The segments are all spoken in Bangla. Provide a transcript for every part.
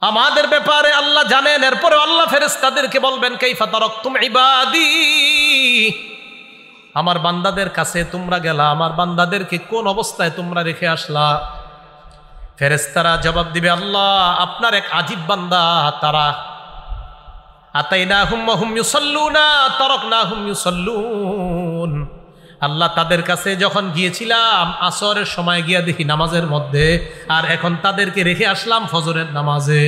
আমাদের ব্যাপারে আল্লাহ জানেন। এরপরে আল্লাহ ফেরেশতাদেরকে বলবেন কাইফা তারাকতুম ইবাদি, আমার বান্দাদের কাছে তোমরা গেলা, আমার বান্দাদেরকে কোন অবস্থায় তোমরা রেখে আসলা? ফেরেশতারা জবাব দিবে, আল্লাহ আপনার এক আজীব বান্দা, তারা আতাইনাহুম ওয়া হুম ইউসাল্লুনা তারাকনাহুম ইউসাল্লুন। আল্লাহ তাদের কাছে যখন গিয়েছিলাম আসরের সময় গিয়া দেখি নামাজের মধ্যে, আর এখন তাদেরকে রেখে আসলাম ফজরের নামাজে।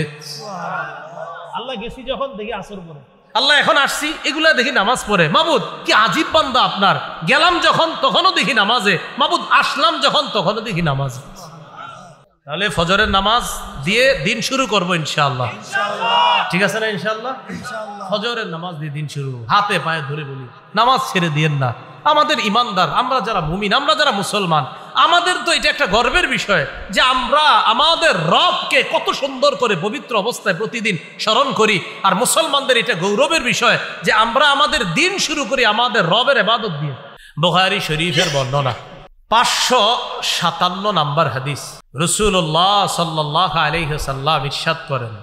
আল্লাহ গেছি যখন দেখি আসর পড়ে, আল্লাহ এখন আসছি এগুলা দেখি নামাজ পড়ে। মাবুদ কি আজীব বান্দা আপনার, গেলাম যখন তখনও দেখি নামাজে, মাবুদ আসলাম যখন তখনও দেখি নামাজ। তাহলে ফজরের নামাজ দিয়ে দিন শুরু করবো ইনশাআল্লাহ, ঠিক আছে না? ইনশাআল্লাহ ফজরের নামাজ দিয়ে দিন শুরু। হাতে পায়ে ধরে বলি, নামাজ ছেড়ে দিয়েন না। আমাদের ইমানদার, আমরা যারা মুমিন, আমরা যারা মুসলমান, আমাদের তো এটা একটা গর্বের বিষয় যে আমরা আমাদের রবকে কত সুন্দর করে পবিত্র অবস্থায় প্রতিদিন স্মরণ করি। আর মুসলমানদের এটা গৌরবের বিষয় যে আমরা আমাদের দিন শুরু করি আমাদের রবের ইবাদত দিয়ে। বুখারী শরীফের বর্ণনা 557 নম্বর হাদিস, রাসূলুল্লাহ সাল্লাল্লাহু আলাইহি ওয়াসাল্লাম ইরশাদ করেন,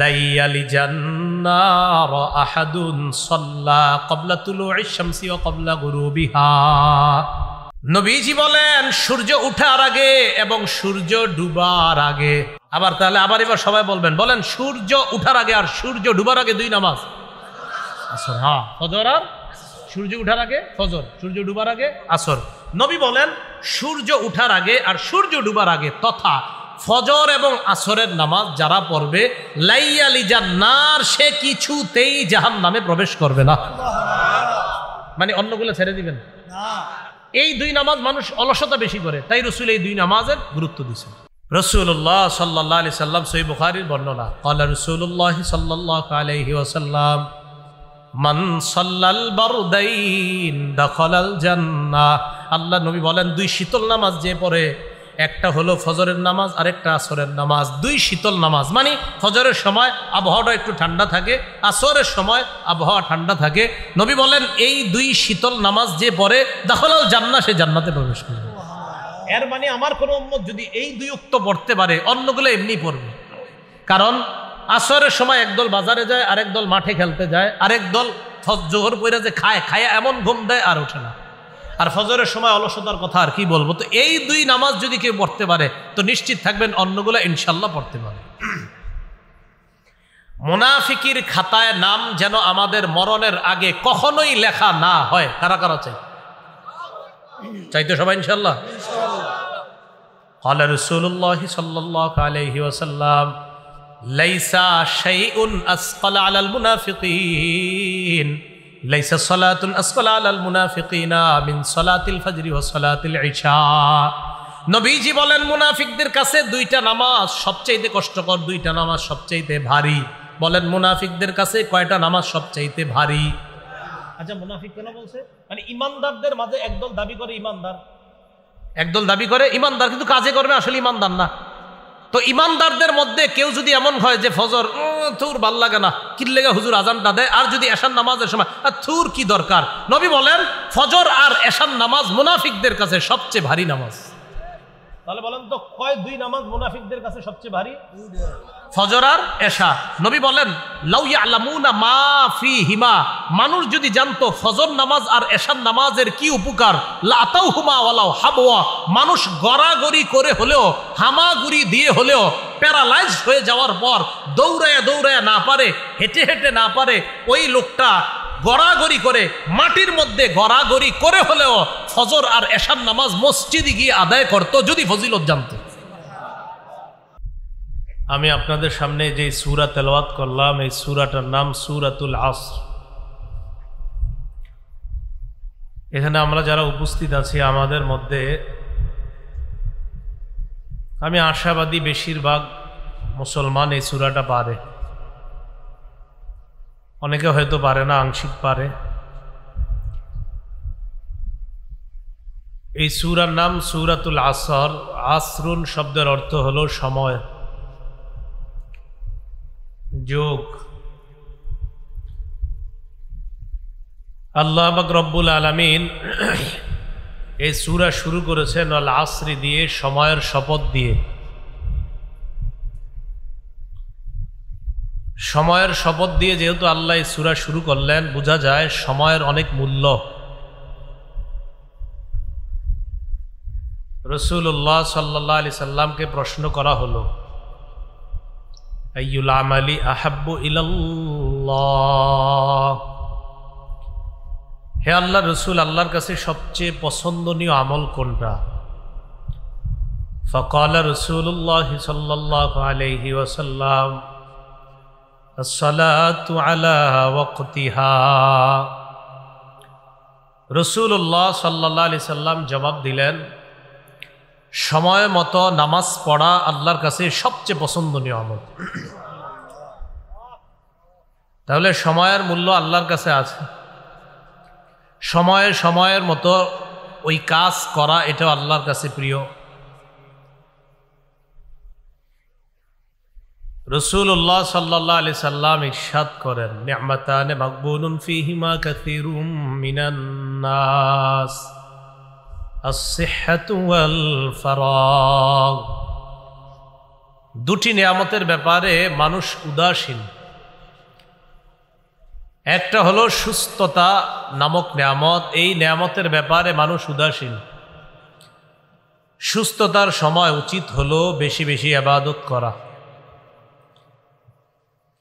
লাইয়ালি জান্নার আহাদুন সাল্লা ক্বাবলা তুলুইশ শামসি ওয়া ক্বাবলা গুরুবিহা। নবীজি বলেন সূর্য ওঠার আগে এবং সূর্য ডুবার আগে। আবার তাহলে এবার সবাই বলবেন, বলেন সূর্য ওঠার আগে আর সূর্য ডুবার আগে দুই নামাজ আসর। হ্যাঁ, ফজর আর সূর্য ওঠার আগে ফজর, সূর্য ডুবার আগে আসর। নবী বলেন সূর্য ওঠার আগে আর সূর্য ডুবার আগে তথা ফজর এবং আসরের নামাজ যারা পড়বে, লাইয়ালি জান্নার, সে কিছুতেই জাহান্নামে প্রবেশ করবে না। মানে অন্যগুলো ছেড়ে দিবেন না। এই দুই নামাজ মানুষ অলসতা বেশি করে, তাই রাসূল এই দুই নামাজের গুরুত্ব দিয়েছেন। রাসূলুল্লাহ সাল্লাল্লাহু আলাইহি সাল্লাম, সহিহ বুখারীর বর্ণনা, ক্বালা রাসূলুল্লাহ সাল্লাল্লাহু আলাইহি ওয়াসাল্লাম, মান সাল্লাল বারদাইন দাখালাল জান্নাহ। আল্লাহ নবী বলেন দুই শীতল নামাজ যে পড়ে, একটা হলো ফজরের নামাজ আর একটা আসরের নামাজ। দুই শীতল নামাজ মানে ফজরের সময় আবহাওয়াটা একটু ঠান্ডা থাকে, আসরের সময় আবহাওয়া ঠান্ডা থাকে। নবী বলেন এই দুই শীতল নামাজ যে পড়ে দাখালাল জান্নাহ, সে জান্নাতে প্রবেশ করবে। এর মানে আমার কোনো উম্মত যদি এই দুই উক্ত পড়তে পারে, অন্যগুলো এমনি পড়বে। কারণ আসরের সময় একদল বাজারে যায়, আরেক দল মাঠে খেলতে যায়, আরেক দল জোহর পইরা যে খায় এমন ঘুম দেয় আর ওঠে না। আর ফজরের সময় অলসতার কথা আর কি বলবো। তো এই দুই নামাজ যদি কেউ পড়তে পারে তো নিশ্চিত থাকবেন অন্যগুলো ইনশাল্লাহ পড়তে পারে। মুনাফিকির খাতায় নাম যেন আমাদের মরণের আগে কখনোই লেখা না হয়। কারা কারা চাইতো সবাই ইনশাল্লাহ? ক্বালা রাসূলুল্লাহ সাল্লাল্লাহু আলাইহি ওয়াসাল্লাম, লাইসা শাইউন আসকালা আলাল মুনাফিকিন, লাইসা সালাতুন আসকালা আলাল মুনাফিকিনা মিন সালাতিল ফজরি ওয়া সালাতিল ইশা। নবীজি বলেন মুনাফিকদের কাছে দুইটা নামাজ সবচাইতে কষ্টকর, দুইটা নামাজ সবচাইতে ভারী। বলেন মুনাফিকদের কাছে কয়টা নামাজ সবচাইতে ভারী? আচ্ছা, মুনাফিক কেন বলছে? মানে ইমানদারদের মাঝে একদল দাবি করে ইমানদার, একদল দাবি করে ইমানদার, কিন্তু কাজে করবে আসলে ইমানদার না। তো ইমানদারদের মধ্যে কেউ যদি এমন হয় যে ফজর থুর ভাল লাগে না, কিল্লেগা হুজুর আজানটা দেয়, আর যদি এশার নামাজের সময় থুর কি দরকার, নবী বলেন ফজর আর এশার নামাজ মুনাফিকদের কাছে সবচেয়ে ভারী নামাজ। তাহলে বলেন তো কয় দুই নামাজ মুনাফিকদের কাছে সবচেয়ে ভারী? ফজর আর এশা। নবী বলেন লাউ ইয়ালামুনা মা ফিহিমা, মানুষ যদি জানতো ফজর নামাজ আর এশার নামাজের কি উপকার, লা আতাউহুমা ওয়ালাউ হাবওয়া, মানুষ গড়াগড়ি করে হলেও, হামাগুড়ি দিয়ে হলেও, প্যারালাইজ হয়ে যাওয়ার পর দৌড়ায়া দৌড়ায়া না পারে, হেঁটে হেঁটে না পারে, ওই লোকটা গড়াগড়ি করে মাটির মধ্যে গড়াগড়ি করে হলেও ফজর আর এশার নামাজ মসজিদে গিয়ে আদায় করত যদি ফজিলত জানতো। আমি আপনাদের সামনে যে সূরা তেলাওয়াত করলাম, এই সূরাটার নাম সূরাতুল আসর। এখানে আমরা যারা উপস্থিত আছি আমাদের মধ্যে আমি আশাবাদী বেশিরভাগ মুসলমান এই সূরাটা পারে, অনেকে হয়তো পারে না, আংশিক পারে। এই সূরার নাম সূরাতুল আসর। আসরুন শব্দের অর্থ হলো সময়, যোগ। আল্লাহ পাক রব্বুল আলামিন এই সূরা শুরু করেছেন আল আসরি দিয়ে, সময়ের শপথ দিয়ে। সময়ের শপথ দিয়ে যেহেতু আল্লাহ এই সূরা শুরু করলেন, বোঝা যায় সময়ের অনেক মূল্য। রাসূলুল্লাহ সাল্লাল্লাহু আলাইহি সাল্লামকে প্রশ্ন করা হলো, আইয়ুল আমালি আহাব্বু ইলাল্লাহ, হে আল্লাহর রাসূল, আল্লাহর কাছে সবচেয়ে পছন্দনীয় আমল কোনটা? ফাকালা রাসূলুল্লাহ সাল্লাল্লাহু আলাইহি ওয়াসাল্লাম আসসালাতু আলা ওয়াক্তিহা। রাসূলুল্লাহ সাল্লাল্লাহু আলাইহি সাল্লাম জবাব দিলেন, সময় মতো নামাজ পড়া আল্লাহর কাছে সবচেয়ে পছন্দনীয় আমল। তাহলে সময়ের মূল্য আল্লাহর কাছে আছে। সময়ের মতো ওই কাজ করা এটাও আল্লাহর কাছে প্রিয়। রাসূলুল্লাহ সাল্লাল্লাহু আলাইহি সাল্লাম ইরশাদ করেন, নি'মাতানে মাগবুনুন ফীহিমা কাসীরুম মিনান নাস, আস-সিহহাতু ওয়াল ফারাগ। দুটি নিয়ামতের ব্যাপারে মানুষ উদাসীন। একটা হলো সুস্থতা নামক নিয়ামত, এই নিয়ামতের ব্যাপারে মানুষ উদাসীন। সুস্থতার সময় উচিত হলো বেশি বেশি ইবাদত করা,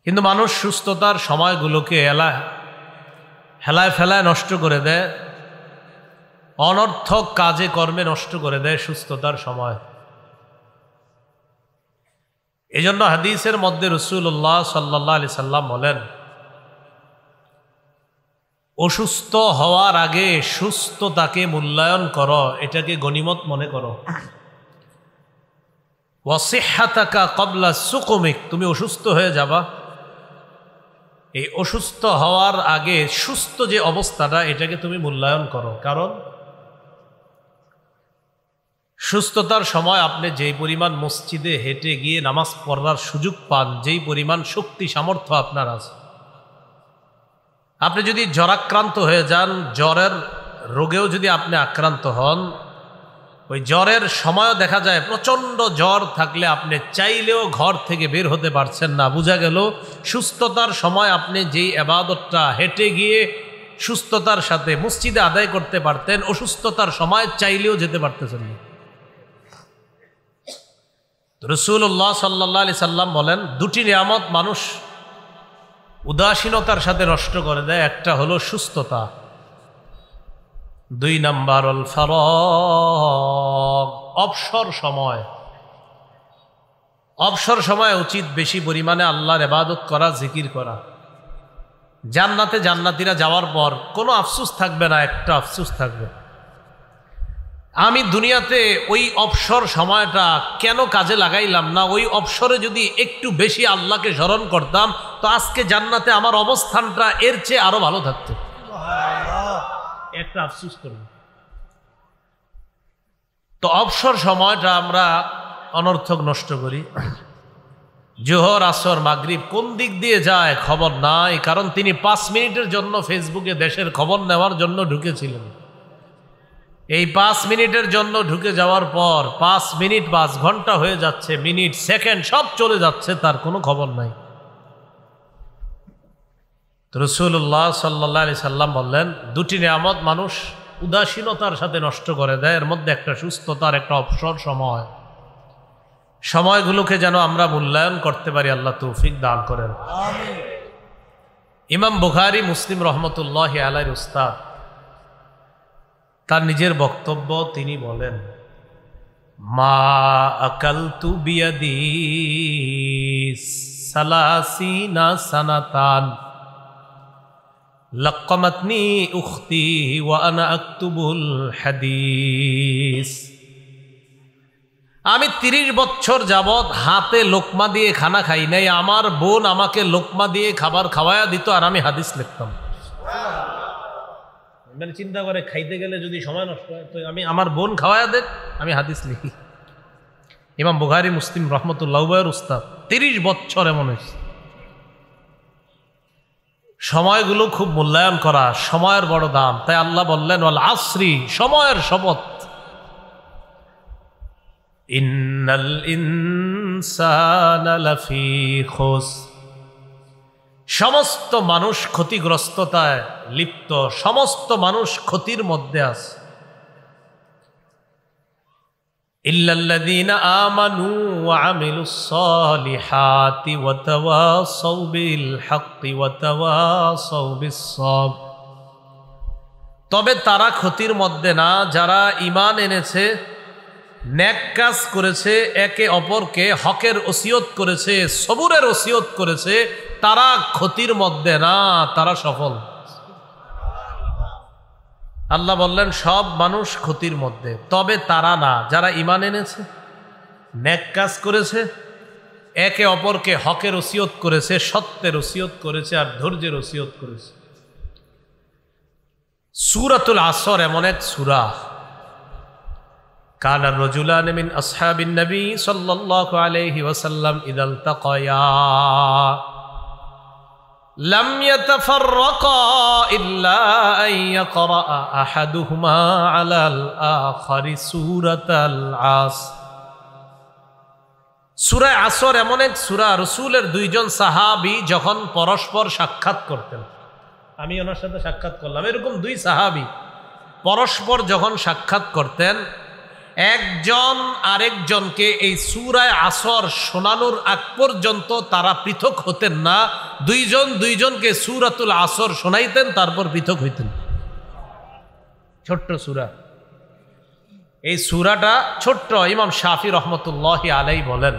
কিন্তু মানুষ সুস্থতার সময়গুলোকে হেলায় ফেলায় নষ্ট করে দেয়, অনর্থক কাজে কর্মে নষ্ট করে দেয় সুস্থতার সময়। এজন্য হাদিসের মধ্যে রাসূলুল্লাহ সাল্লাল্লাহু আলাইহি সাল্লাম বলেন, অসুস্থ হওয়ার আগে সুস্থতাকে মূল্যায়ন করো, এটাকে গনিমত মনে করো। ওয়াসিহহাতাকা ক্বাবলা সুকুমিক, তুমি অসুস্থ হয়ে যাবা, এই অসুস্থ হওয়ার আগে সুস্থ যে অবস্থাটা এটাকে তুমি মূল্যায়ন করো। কারণ সুস্থতার সময় আপনি যেই পরিমাণ মসজিদে হেঁটে গিয়ে নামাজ পড়ার সুযোগ পান, যেই পরিমাণ শক্তি সামর্থ্য আপনার আছে, আপনি যদি জ্বরাক্রান্ত হয়ে যান, জ্বরের রোগেও যদি আপনি আক্রান্ত হন, ওই জ্বরের সময়ও দেখা যায় প্রচণ্ড জ্বর থাকলে আপনি চাইলেও ঘর থেকে বের হতে পারছেন না। বোঝা গেল সুস্থতার সময় আপনি যেই ইবাদতটা হেঁটে গিয়ে সুস্থতার সাথে মসজিদে আদায় করতে পারতেন, অসুস্থতার সময় চাইলেও যেতে পারতেছেন না। রাসূলুল্লাহ সাল্লাল্লাহু আলাইহি সাল্লাম বলেন, দুটি নিয়ামত মানুষ উদাসীনতার সাথে নষ্ট করে দেয়। একটা হলো সুস্থতা, দুই নাম্বার আল ফারাগ, অবসর সময়। অবসর সময় উচিত বেশি পরিমাণে আল্লাহর ইবাদত করা, জিকির করা। জান্নাতে জান্নাতীরা যাওয়ার পর কোনো আফসোস থাকবে না, একটা আফসোস থাকবে, আমি দুনিয়াতে ওই অবসর সময়টা কেন কাজে লাগাইলাম না। ওই অবসরে যদি একটু বেশি আল্লাহকে স্মরণ করতাম তো আজকে জান্নাতে আমার অবস্থানটা এর চেয়ে আরো ভালো থাকতো। একটা আফসোস করব। তো অবসর সময়টা আমরা অনর্থক নষ্ট করি। জোহর, আসর, মাগরিব কোন দিক দিয়ে যায় খবর নাই, কারণ তিনি 5 মিনিটের জন্য ফেসবুকে দেশের খবর নেওয়ার জন্য ঢুকেছিলেন। এই 5 মিনিটের জন্য ঢুকে যাওয়ার পর 5 মিনিট 5 ঘন্টা হয়ে যাচ্ছে, মিনিট সেকেন্ড সব চলে যাচ্ছে, তার কোনো খবর নাই। রাসূলুল্লাহ সাল্লাল্লাহু আলাইহি সাল্লাম বললেন, দুটি নিয়ামত মানুষ উদাসীনতার সাথে নষ্ট করে দেয়। এর মধ্যে একটা সুস্থতার, একটা অবসর সময়। সময়গুলোকে যেন আমরা মূল্যায়ন করতে পারি, আল্লাহ তৌফিক দান করেন। আমিন। ইমাম বুখারী, মুসলিম রহমতুল্লাহি আলাইহির উস্তাদ, তার নিজের বক্তব্য তিনি বলেন, মা আকালতু বিয়াদি সালাসিনা সানাতান লাক্কামাতনি উখতি ওয়া আনা আকতুবুল হাদিস। আমি 30 বছর যাবৎ হাতে লোকমা দিয়ে খানা খাই নাই, আমার বোন আমাকে লোকমা দিয়ে খাবার খাওয়ায়া দিত আর আমি হাদিস লিখতাম। মানে চিন্তা করে, খাইতে গেলে যদি সময় নষ্ট হয় তো আমি, আমার বোন খাওয়ায়া দেখ, আমি হাদিস লিখি। ইমাম বুখারী, মুসলিম রহমতুল্লাহ উস্তাদ, 30 বছর এমন হয়েছে। সময়গুলো খুব মূল্যায়ন করা, সময়ের বড় দাম। তাই আল্লাহ বললেন, ওয়াল আসরি, সময়ের শপথ, ইন্নাল ইনসানা লাফি খুসর, সমস্ত মানুষ ক্ষতিগ্রস্ততায় লিপ্ত, সমস্ত মানুষ ক্ষতির মধ্যে আছে। ইল্লাল্লাযীনা আমানু ওয়া আমিলুস সালিহাতি ওয়া তাওয়াসাউ বিল হাক্কি ওয়া তাওয়াসাউ বিস সাবর। তবে তারা ক্ষতির মধ্যে না যারা ঈমান এনেছে, নেক কাজ করেছে, একে অপরকে হকের ওসিয়ত করেছে, সবুরের ওসিয়ত করেছে, তারা ক্ষতির মধ্যে না, তারা সফল। আল্লাহ বললেন সব মানুষ ক্ষতির মধ্যে, তবে তারা না যারা ঈমান এনেছে, নেক কাজ করেছে, একে অপরকে হকের ওসিয়ত করেছে, সত্যের ওসিয়ত করেছে আর ধৈর্যের ওসিয়ত করেছে। সূরাতুল আসর এমন এক সূরা, কানা রাজুলান মিন আসহাবিন নবী সাল্লাল্লাহু আলাইহি ওয়াসাল্লাম ইযা ইলতাকায়া লাম ইয়াতাফাররাকা ইল্লা আন ইয়াকরা আহাদুহুমা আলাল আখারি সূরাতাল আসর। সূরা আসর এমন এক সূরা, রাসূলের দুইজন সাহাবী যখন পরস্পর সাক্ষাৎ করতেন, আমি ওনার সাথে সাক্ষাৎ করলাম, এরকম দুই সাহাবী পরস্পর যখন সাক্ষাৎ করতেন, একজন আরেকজনকে এই সূরা আসর শোনানোর আগ পর্যন্ত তারা পৃথক হতেন না, দুইজন দুইজনকে সূরাতুল আসর শোনাইতেন, তারপর পৃথক হইতেন। ছোট্ট সূরা, এই সূরাটা ছোট্ট। ইমাম শাফি রহমতুল্লাহি আলাইহি বলেন,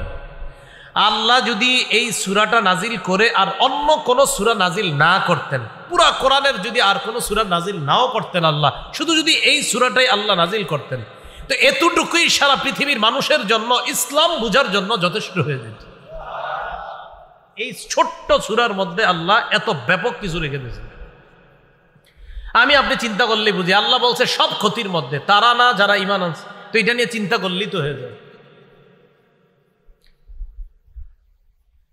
আল্লাহ যদি এই সূরাটা নাজিল করে আর অন্য কোন সূরা নাজিল না করতেন, পুরা কোরআনের যদি আর কোন সূরা নাজিল নাও করতেন আল্লাহ, শুধু যদি এই সূরাটাই আল্লাহ নাজিল করতেন, তো এতটুকুই সারা পৃথিবীর মানুষের জন্য, ইসলাম বুঝার জন্য যথেষ্ট হয়ে যেত। এই ছোট্ট সূরার মধ্যে আল্লাহ এত ব্যাপক কিছু রেখে দিয়েছেন। আমি আপনি চিন্তা করলেই বুঝি, আল্লাহ বলছে সব ক্ষতির মধ্যে, তারা না যারা ঈমান আনছে, তো এটা নিয়ে চিন্তা করলেই তো হয়ে যায়।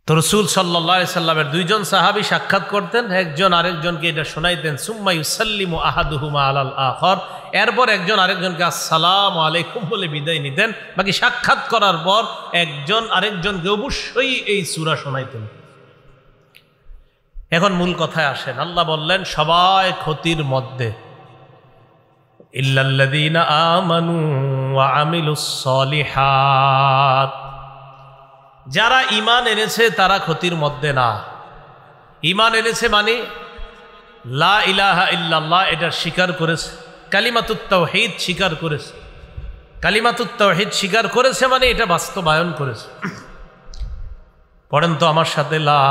তো রাসূল সাল্লাল্লাহু আলাইহি সাল্লামের দুইজন সাহাবী সাক্ষাৎ করতেন, একজন আরেকজনকে এটা শোনাইতেন, সুম্মা ইউসাল্লিমু আহাদুহুমা আলাল আখার, এরপর একজন আরেকজনকে আসসালামু আলাইকুম বলে বিদায় নিতেন। বাকি সাক্ষাৎ করার পর একজন আরেকজনকে অবশ্যই এই সূরা শোনাইতেন। এখন মূল কথায় আসেন, আল্লাহ বললেন সবাই ক্ষতির মধ্যে, ইল্লাল্লাযীনা আমানু ওয়া আমিলুস সালিহাত, যারা ঈমান এনেছে তারা ক্ষতির মধ্যে না। ঈমান এনেছে মানে লা ইলাহা ইল্লাল্লাহ এটা স্বীকার করেছে, কালিমাতুত তাওহীদ স্বীকার করেছে, কালিমাতুত তাওহীদ স্বীকার করেছে মানে এটা বাস্তবায়ন করেছে। পড়েন তো আমার সাথে, লা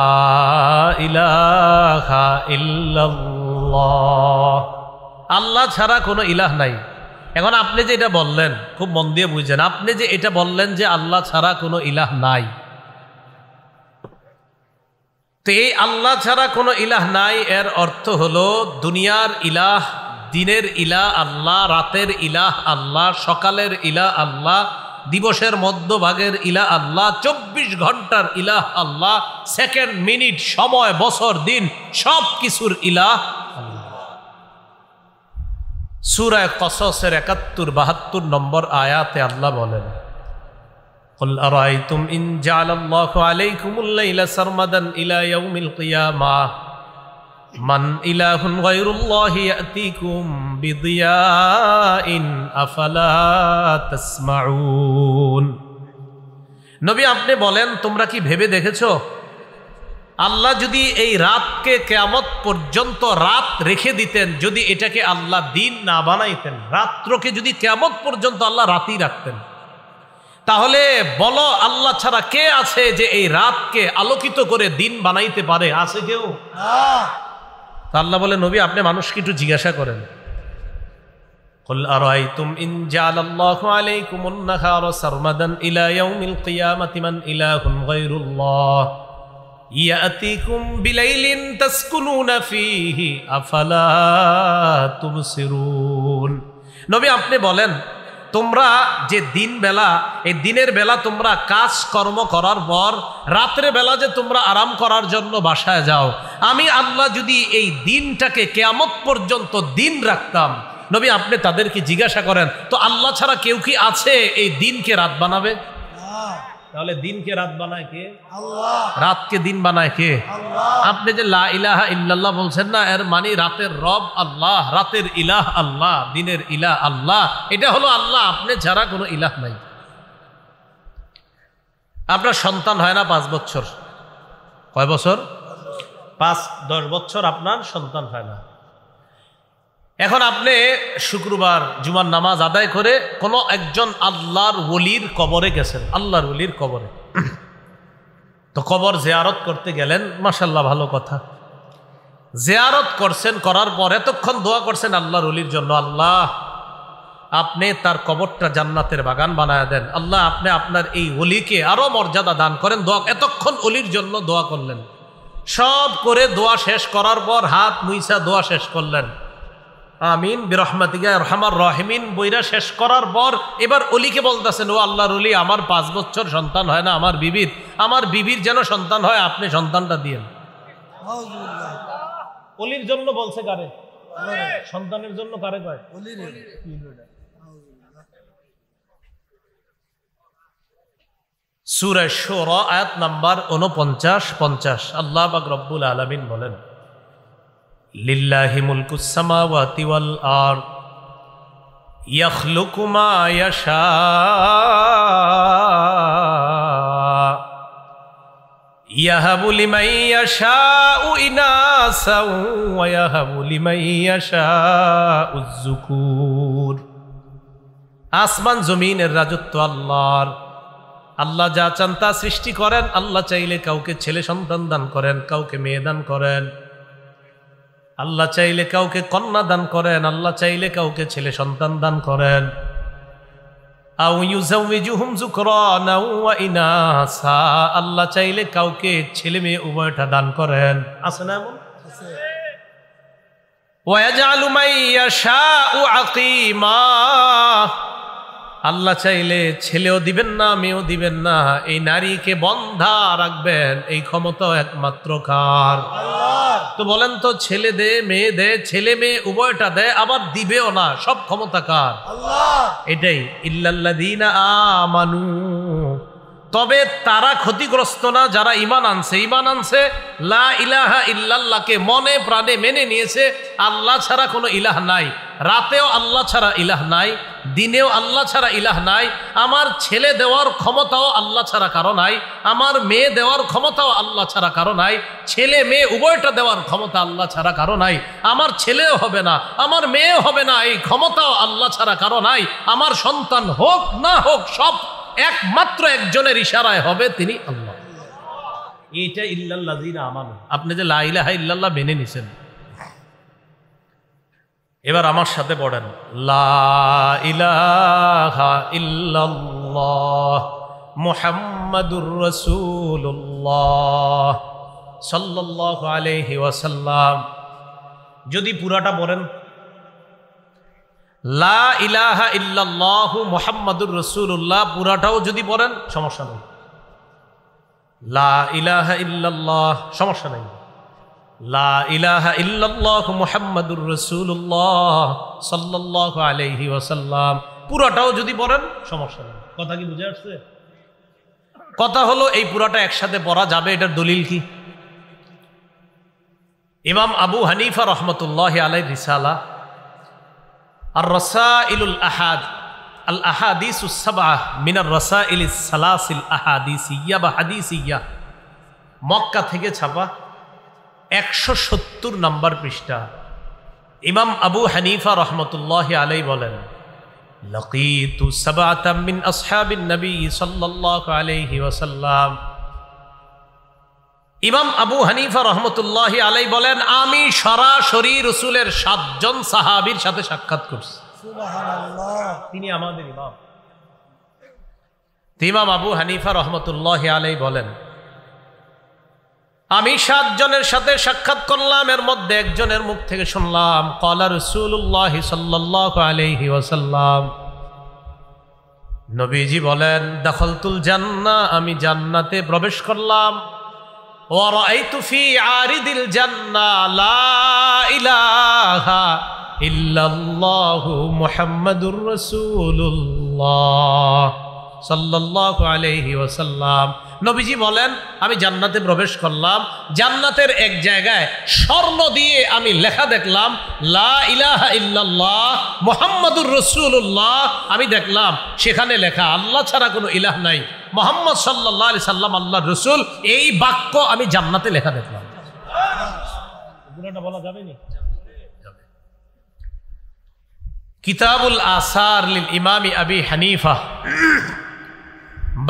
ইলাহা ইল্লাল্লাহ, আল্লাহ ছাড়া কোনো ইলাহ নাই। এখন আপনি যে এটা বললেন, খুব মন দিয়ে বুঝছেন, আপনি যে এটা বললেন যে আল্লাহ ছাড়া কোনো ইলাহ নাই, তো এই আল্লাহ ছাড়া কোনো ইলাহ নাই এর অর্থ হলো দুনিয়ার ইলাহ, দিনের ইলাহ আল্লাহ, রাতের ইলাহ আল্লাহ, সকালের ইলাহ আল্লাহ, দিবসের মধ্যভাগের ইলাহ আল্লাহ, 24 ঘন্টার ইলাহ আল্লাহ, সেকেন্ড মিনিট সময় বছর দিন সব কিছুর ইলাহ আল্লাহ। সূরা কসসের 71-72 নম্বর আয়াতে আল্লাহ বলেন, قل أرأيتم إن جعل الله عليكم الليل سرمدا إلى يوم القيامة من إله غير الله يأتيكم بضياء أفلا تسمعون। নবী আপনি বলেন, তোমরা কি ভেবে দেখেছো আল্লাহ যদি এই রাতকে কিয়ামত পর্যন্ত রাত রেখে দিতেন, যদি এটাকে আল্লাহ দিন না বানাইতেন, রাত্রকে যদি কিয়ামত পর্যন্ত আল্লাহ রাতই রাখতেন, তাহলে বলো আল্লাহ ছাড়া কে আছে যে এই রাতকে আলোকিত করে দিন বানাইতে পারে? আছে কেউ? আল্লাহ বলে, নবী আপনি মানুষকে একটু জিজ্ঞাসা করেন, কুল আরাইতুম ইন জাআলাল্লাহু আলাইকুমুন নাহারা সারমাদান ইলা ইয়াউমিল কিয়ামাতি মান ইলাহুন গায়রুল্লাহ ইয়াতিকুম বিলাইলিন তাসকুনুনা ফীহি আফালা তুবসিরুন। নবী আপনি বলেন, তোমরা যে দিন বেলা, এই দিনের বেলা তোমরা কাজ কর্ম করার পর রাত্রে বেলা যে তোমরা আরাম করার জন্য বাসায় যাও, আমি আল্লাহ যদি এই দিনটাকে কিয়ামত পর্যন্ত দিন রাখতাম, নবী আপনি তাদেরকে জিজ্ঞাসা করেন, তো আল্লাহ ছাড়া কেউ কি আছে এই দিনকে রাত বানাবে? তাহলে দিনকে রাত বানায় কে? আল্লাহ। রাতকে দিন বানায় কে? আল্লাহ। আপনি যে লা ইলাহা ইল্লাল্লাহ বলছেন না, এর মানে রাতের রব আল্লাহ, রাতের ইলাহ আল্লাহ, দিনের ইলাহ আল্লাহ। এটা হলো আল্লাহ, আপনি ছাড়া কোনো ইলাহ নাই। আপনার সন্তান হয় না 5 বছর? কয় বছর? 5-10 বছর আপনার সন্তান হয় না। এখন আপনি শুক্রবার জুমার নামাজ আদায় করে কোনো একজন আল্লাহর ওলির কবরে গেছেন, আল্লাহর ওলির কবরে। তো কবর জিয়ারত করতে গেলেন, মাশাআল্লাহ ভালো কথা। জিয়ারত করছেন, করার পর এতক্ষণ দোয়া করছেন আল্লাহর ওলির জন্য, আল্লাহ আপনি তার কবরটা জান্নাতের বাগান বানায় দেন, আল্লাহ আপনি আপনার এই ওলিকে আরো মর্যাদা দান করেন। দোয়া এতক্ষণ ওলির জন্য দোয়া করলেন, সব করে দোয়া শেষ করার পর হাত মুইসা দোয়া শেষ করলেন, আমিন বিরহমাতিকা আরহামার রাহিমিন বইরা শেষ করার পর এবার অলিকে বলতেছেন, ও আল্লাহর ওলি, আমার 5 বছর সন্তান হয় না আমার বিবির যেন সন্তান হয়, আপনি সন্তানটা দিয়েন। অলির জন্য বলছে কারে? সন্তানের জন্য কারে কয়? সূরা শুরা আয়াত নাম্বার 49-50 আল্লাহ পাক রব্বুল আলামিন বলেন, লিল্লাহি মুলকুস সামাওয়াতি ওয়াল আরদ ইয়াখলুকু মা ইয়াশা ইয়াহাবু লিমান ইয়াশাউ ইনাসা ওয়া ইয়াহাবু লিমান ইয়াশাউ যুকুর। আসমান জমিনের রাজত্ব আল্লাহর। আল্লাহ যা চান তা সৃষ্টি করেন। আল্লাহ চাইলে কাউকে ছেলে সন্তান দান করেন, কাউকে মেয়ে দান করেন। আল্লাহ চাইলে কাউকে কন্যা দান করেন, আল্লাহ চাইলে কাউকে ছেলে সন্তান দান করেন। আও ইউযাউযুহুম যুকরানা ওয়া ইনাসা, আল্লাহ চাইলে কাউকে ছেলে মেয়ে উভয়টা দান করেন। আছে না এমন? আছে। ওয়া ইয়াজআলু মান ইয়াশাউ আকীমা, আল্লাহ চাইলে ছেলেও দিবেন না মেয়েও দিবেন না, এই নারীকে বন্ধা রাখবেন, এই ক্ষমতা একমাত্র কার? আল্লাহ। তো বলেন তো, ছেলে দে মেয়ে দে, ছেলে মেয়ে উভয়টা দেয়, আবার দিবেও না, সব ক্ষমতা কার? আল্লাহ। এটাই ইল্লাল্লাযীনা আমানু, তবে তারা ক্ষতিগ্রস্ত না যারা ঈমান আনছে, লা ইলাহা ইল্লাল্লাহকে মনে প্রাণে মেনে নিয়েছে। আল্লাহ ছাড়া কোনো ইলাহ নাই, রাতেও আল্লাহ ছাড়া ইলাহ নাই, দিনেও আল্লাহ ছাড়া ইলাহ নাই। আমার ছেলে দেওয়ার ক্ষমতাও আল্লাহ ছাড়া কারো নাই, আমার মেয়ে দেওয়ার ক্ষমতাও আল্লাহ ছাড়া কারো নাই, ছেলে মেয়ে উভয়টা দেওয়ার ক্ষমতা আল্লাহ ছাড়া কারো নাই। আমার ছেলেও হবে না, আমার মেয়েও হবে না, এই ক্ষমতাও আল্লাহ ছাড়া কারো নাই। আমার সন্তান হোক না হোক, সব একমাত্র একজনের ইশারায় হবে, তিনি আল্লাহ। এইটা ইল্লাল্লাযীনা আমানু, আপনি যে লা ইলাহা ইল্লাল্লাহ মেনে নিছেন। এবার আমার সাথে পড়েন, লা ইলাহা ইল্লাল্লাহ মুহাম্মাদুর রাসূলুল্লাহ সাল্লাল্লাহু আলাইহি ওয়াসাল্লাম। যদি পুরাটা পড়েন, লা ইলাহা ইল্লাল্লাহু মুহাম্মাদুর রাসূলুল্লাহ, পুরাটাও যদি পড়েন সমস্যা নেই। লা ইলাহা ইল্লাল্লাহ, সমস্যা নেই। লা ইলাহা ইল্লাল্লাহু মুহাম্মাদুর রাসূলুল্লাহ সাল্লাল্লাহু আলাইহি ওয়াসাল্লাম, পুরাটাও যদি পড়েন সমস্যা নেই। কথা কি বুঝে আসছে? কথা হলো এই পুরাটা একসাথে পড়া যাবে, এটার দলিল কি? ইমাম আবু হানিফা রহমতুল্লাহি আলাইহি রিসালা আর রাসাইলুল আহাদ আল আহাদিসুস সাবআ মিনার রাসাইলিস সালাসিল আহাদিসিয়া বা হাদিসিয়া, মক্কা থেকে ছাপা 170 নম্বর পৃষ্ঠা। ইমাম আবু হানিফা রহমতুল্লাহি আলাইহি বলেন, লাকিতু সাবআতাম মিন আসহাবিন নবী সাল্লাল্লাহু আলাইহি ওয়াসাল্লাম। ইমাম আবু হানিফা রহমতুল্লাহি আলাইহি বলেন, আমি সরাসরি রাসূলের 7 জন সাহাবীর সাথে সাক্ষাৎ করছি। সুবহানাল্লাহ, তিনি আমাদের ইমাম। ইমাম আবু হানিফা রহমতুল্লাহি আলাইহি বলেন, আমি 7 জনের সাথে সাক্ষাৎ করলাম, এর মধ্যে একজনের মুখ থেকে শুনলাম, ক্বালা রাসূলুল্লাহ সাল্লাল্লাহু আলাইহি ওয়াসাল্লাম, নবীজি বলেন, দাখালতুল জান্নাহ, আমি জান্নাতে প্রবেশ করলাম। ওয়া রাআইতু ফি আরিদিল জান্নাহ লা ইলাহা ইল্লাল্লাহু মুহাম্মাদুর রাসূলুল্লাহ সাল্লাল্লাহু আলাইহি ওয়াসাল্লাম। নবীজি বলেন, আমি জান্নাতে প্রবেশ করলাম, জান্নাতের এক জায়গায় স্বর্ণ দিয়ে আমি লেখা দেখলাম, লা ইলাহা ইল্লাল্লাহ মুহাম্মাদুর রাসূলুল্লাহ। আমি দেখলাম সেখানে লেখা আল্লাহ ছাড়া কোনো ইলাহ নাই, মুহাম্মদ সাল্লাল্লাহু আলাইহি সাল্লাম আল্লাহর রাসূল। এই বাক্য আমি জান্নাতে লেখা দেখলাম। পুরোটা বলা যাবে না? কিতাবুল আসার লিল ইমামি আবি হানিফা,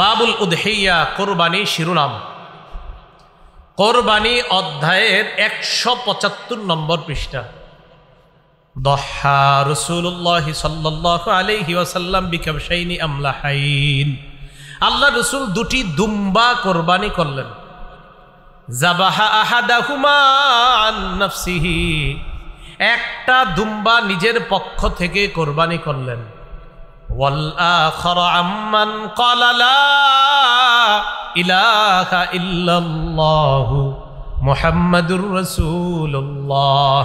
বাবুল উদহিয়া, কোরবানি শিরোনাম। কোরবানি অধ্যায়ের 175 নম্বর পৃষ্ঠা। দহা রাসূলুল্লাহ সাল্লাল্লাহু আলাইহি ওয়াসাল্লাম বিকাবশাইনি আমলাহাইন। আল্লাহ রাসূল দুটি দুম্বা কোরবানি করলেন। যাবাহা আহাদাহুমা আন নাফসিহি, একটা দুম্বা নিজের পক্ষ থেকে কোরবানি করলেন। ওয়াল আখারা আম্মান ক্বালা লা ইলাহা ইল্লাল্লাহু মুহাম্মাদুর রাসূলুল্লাহ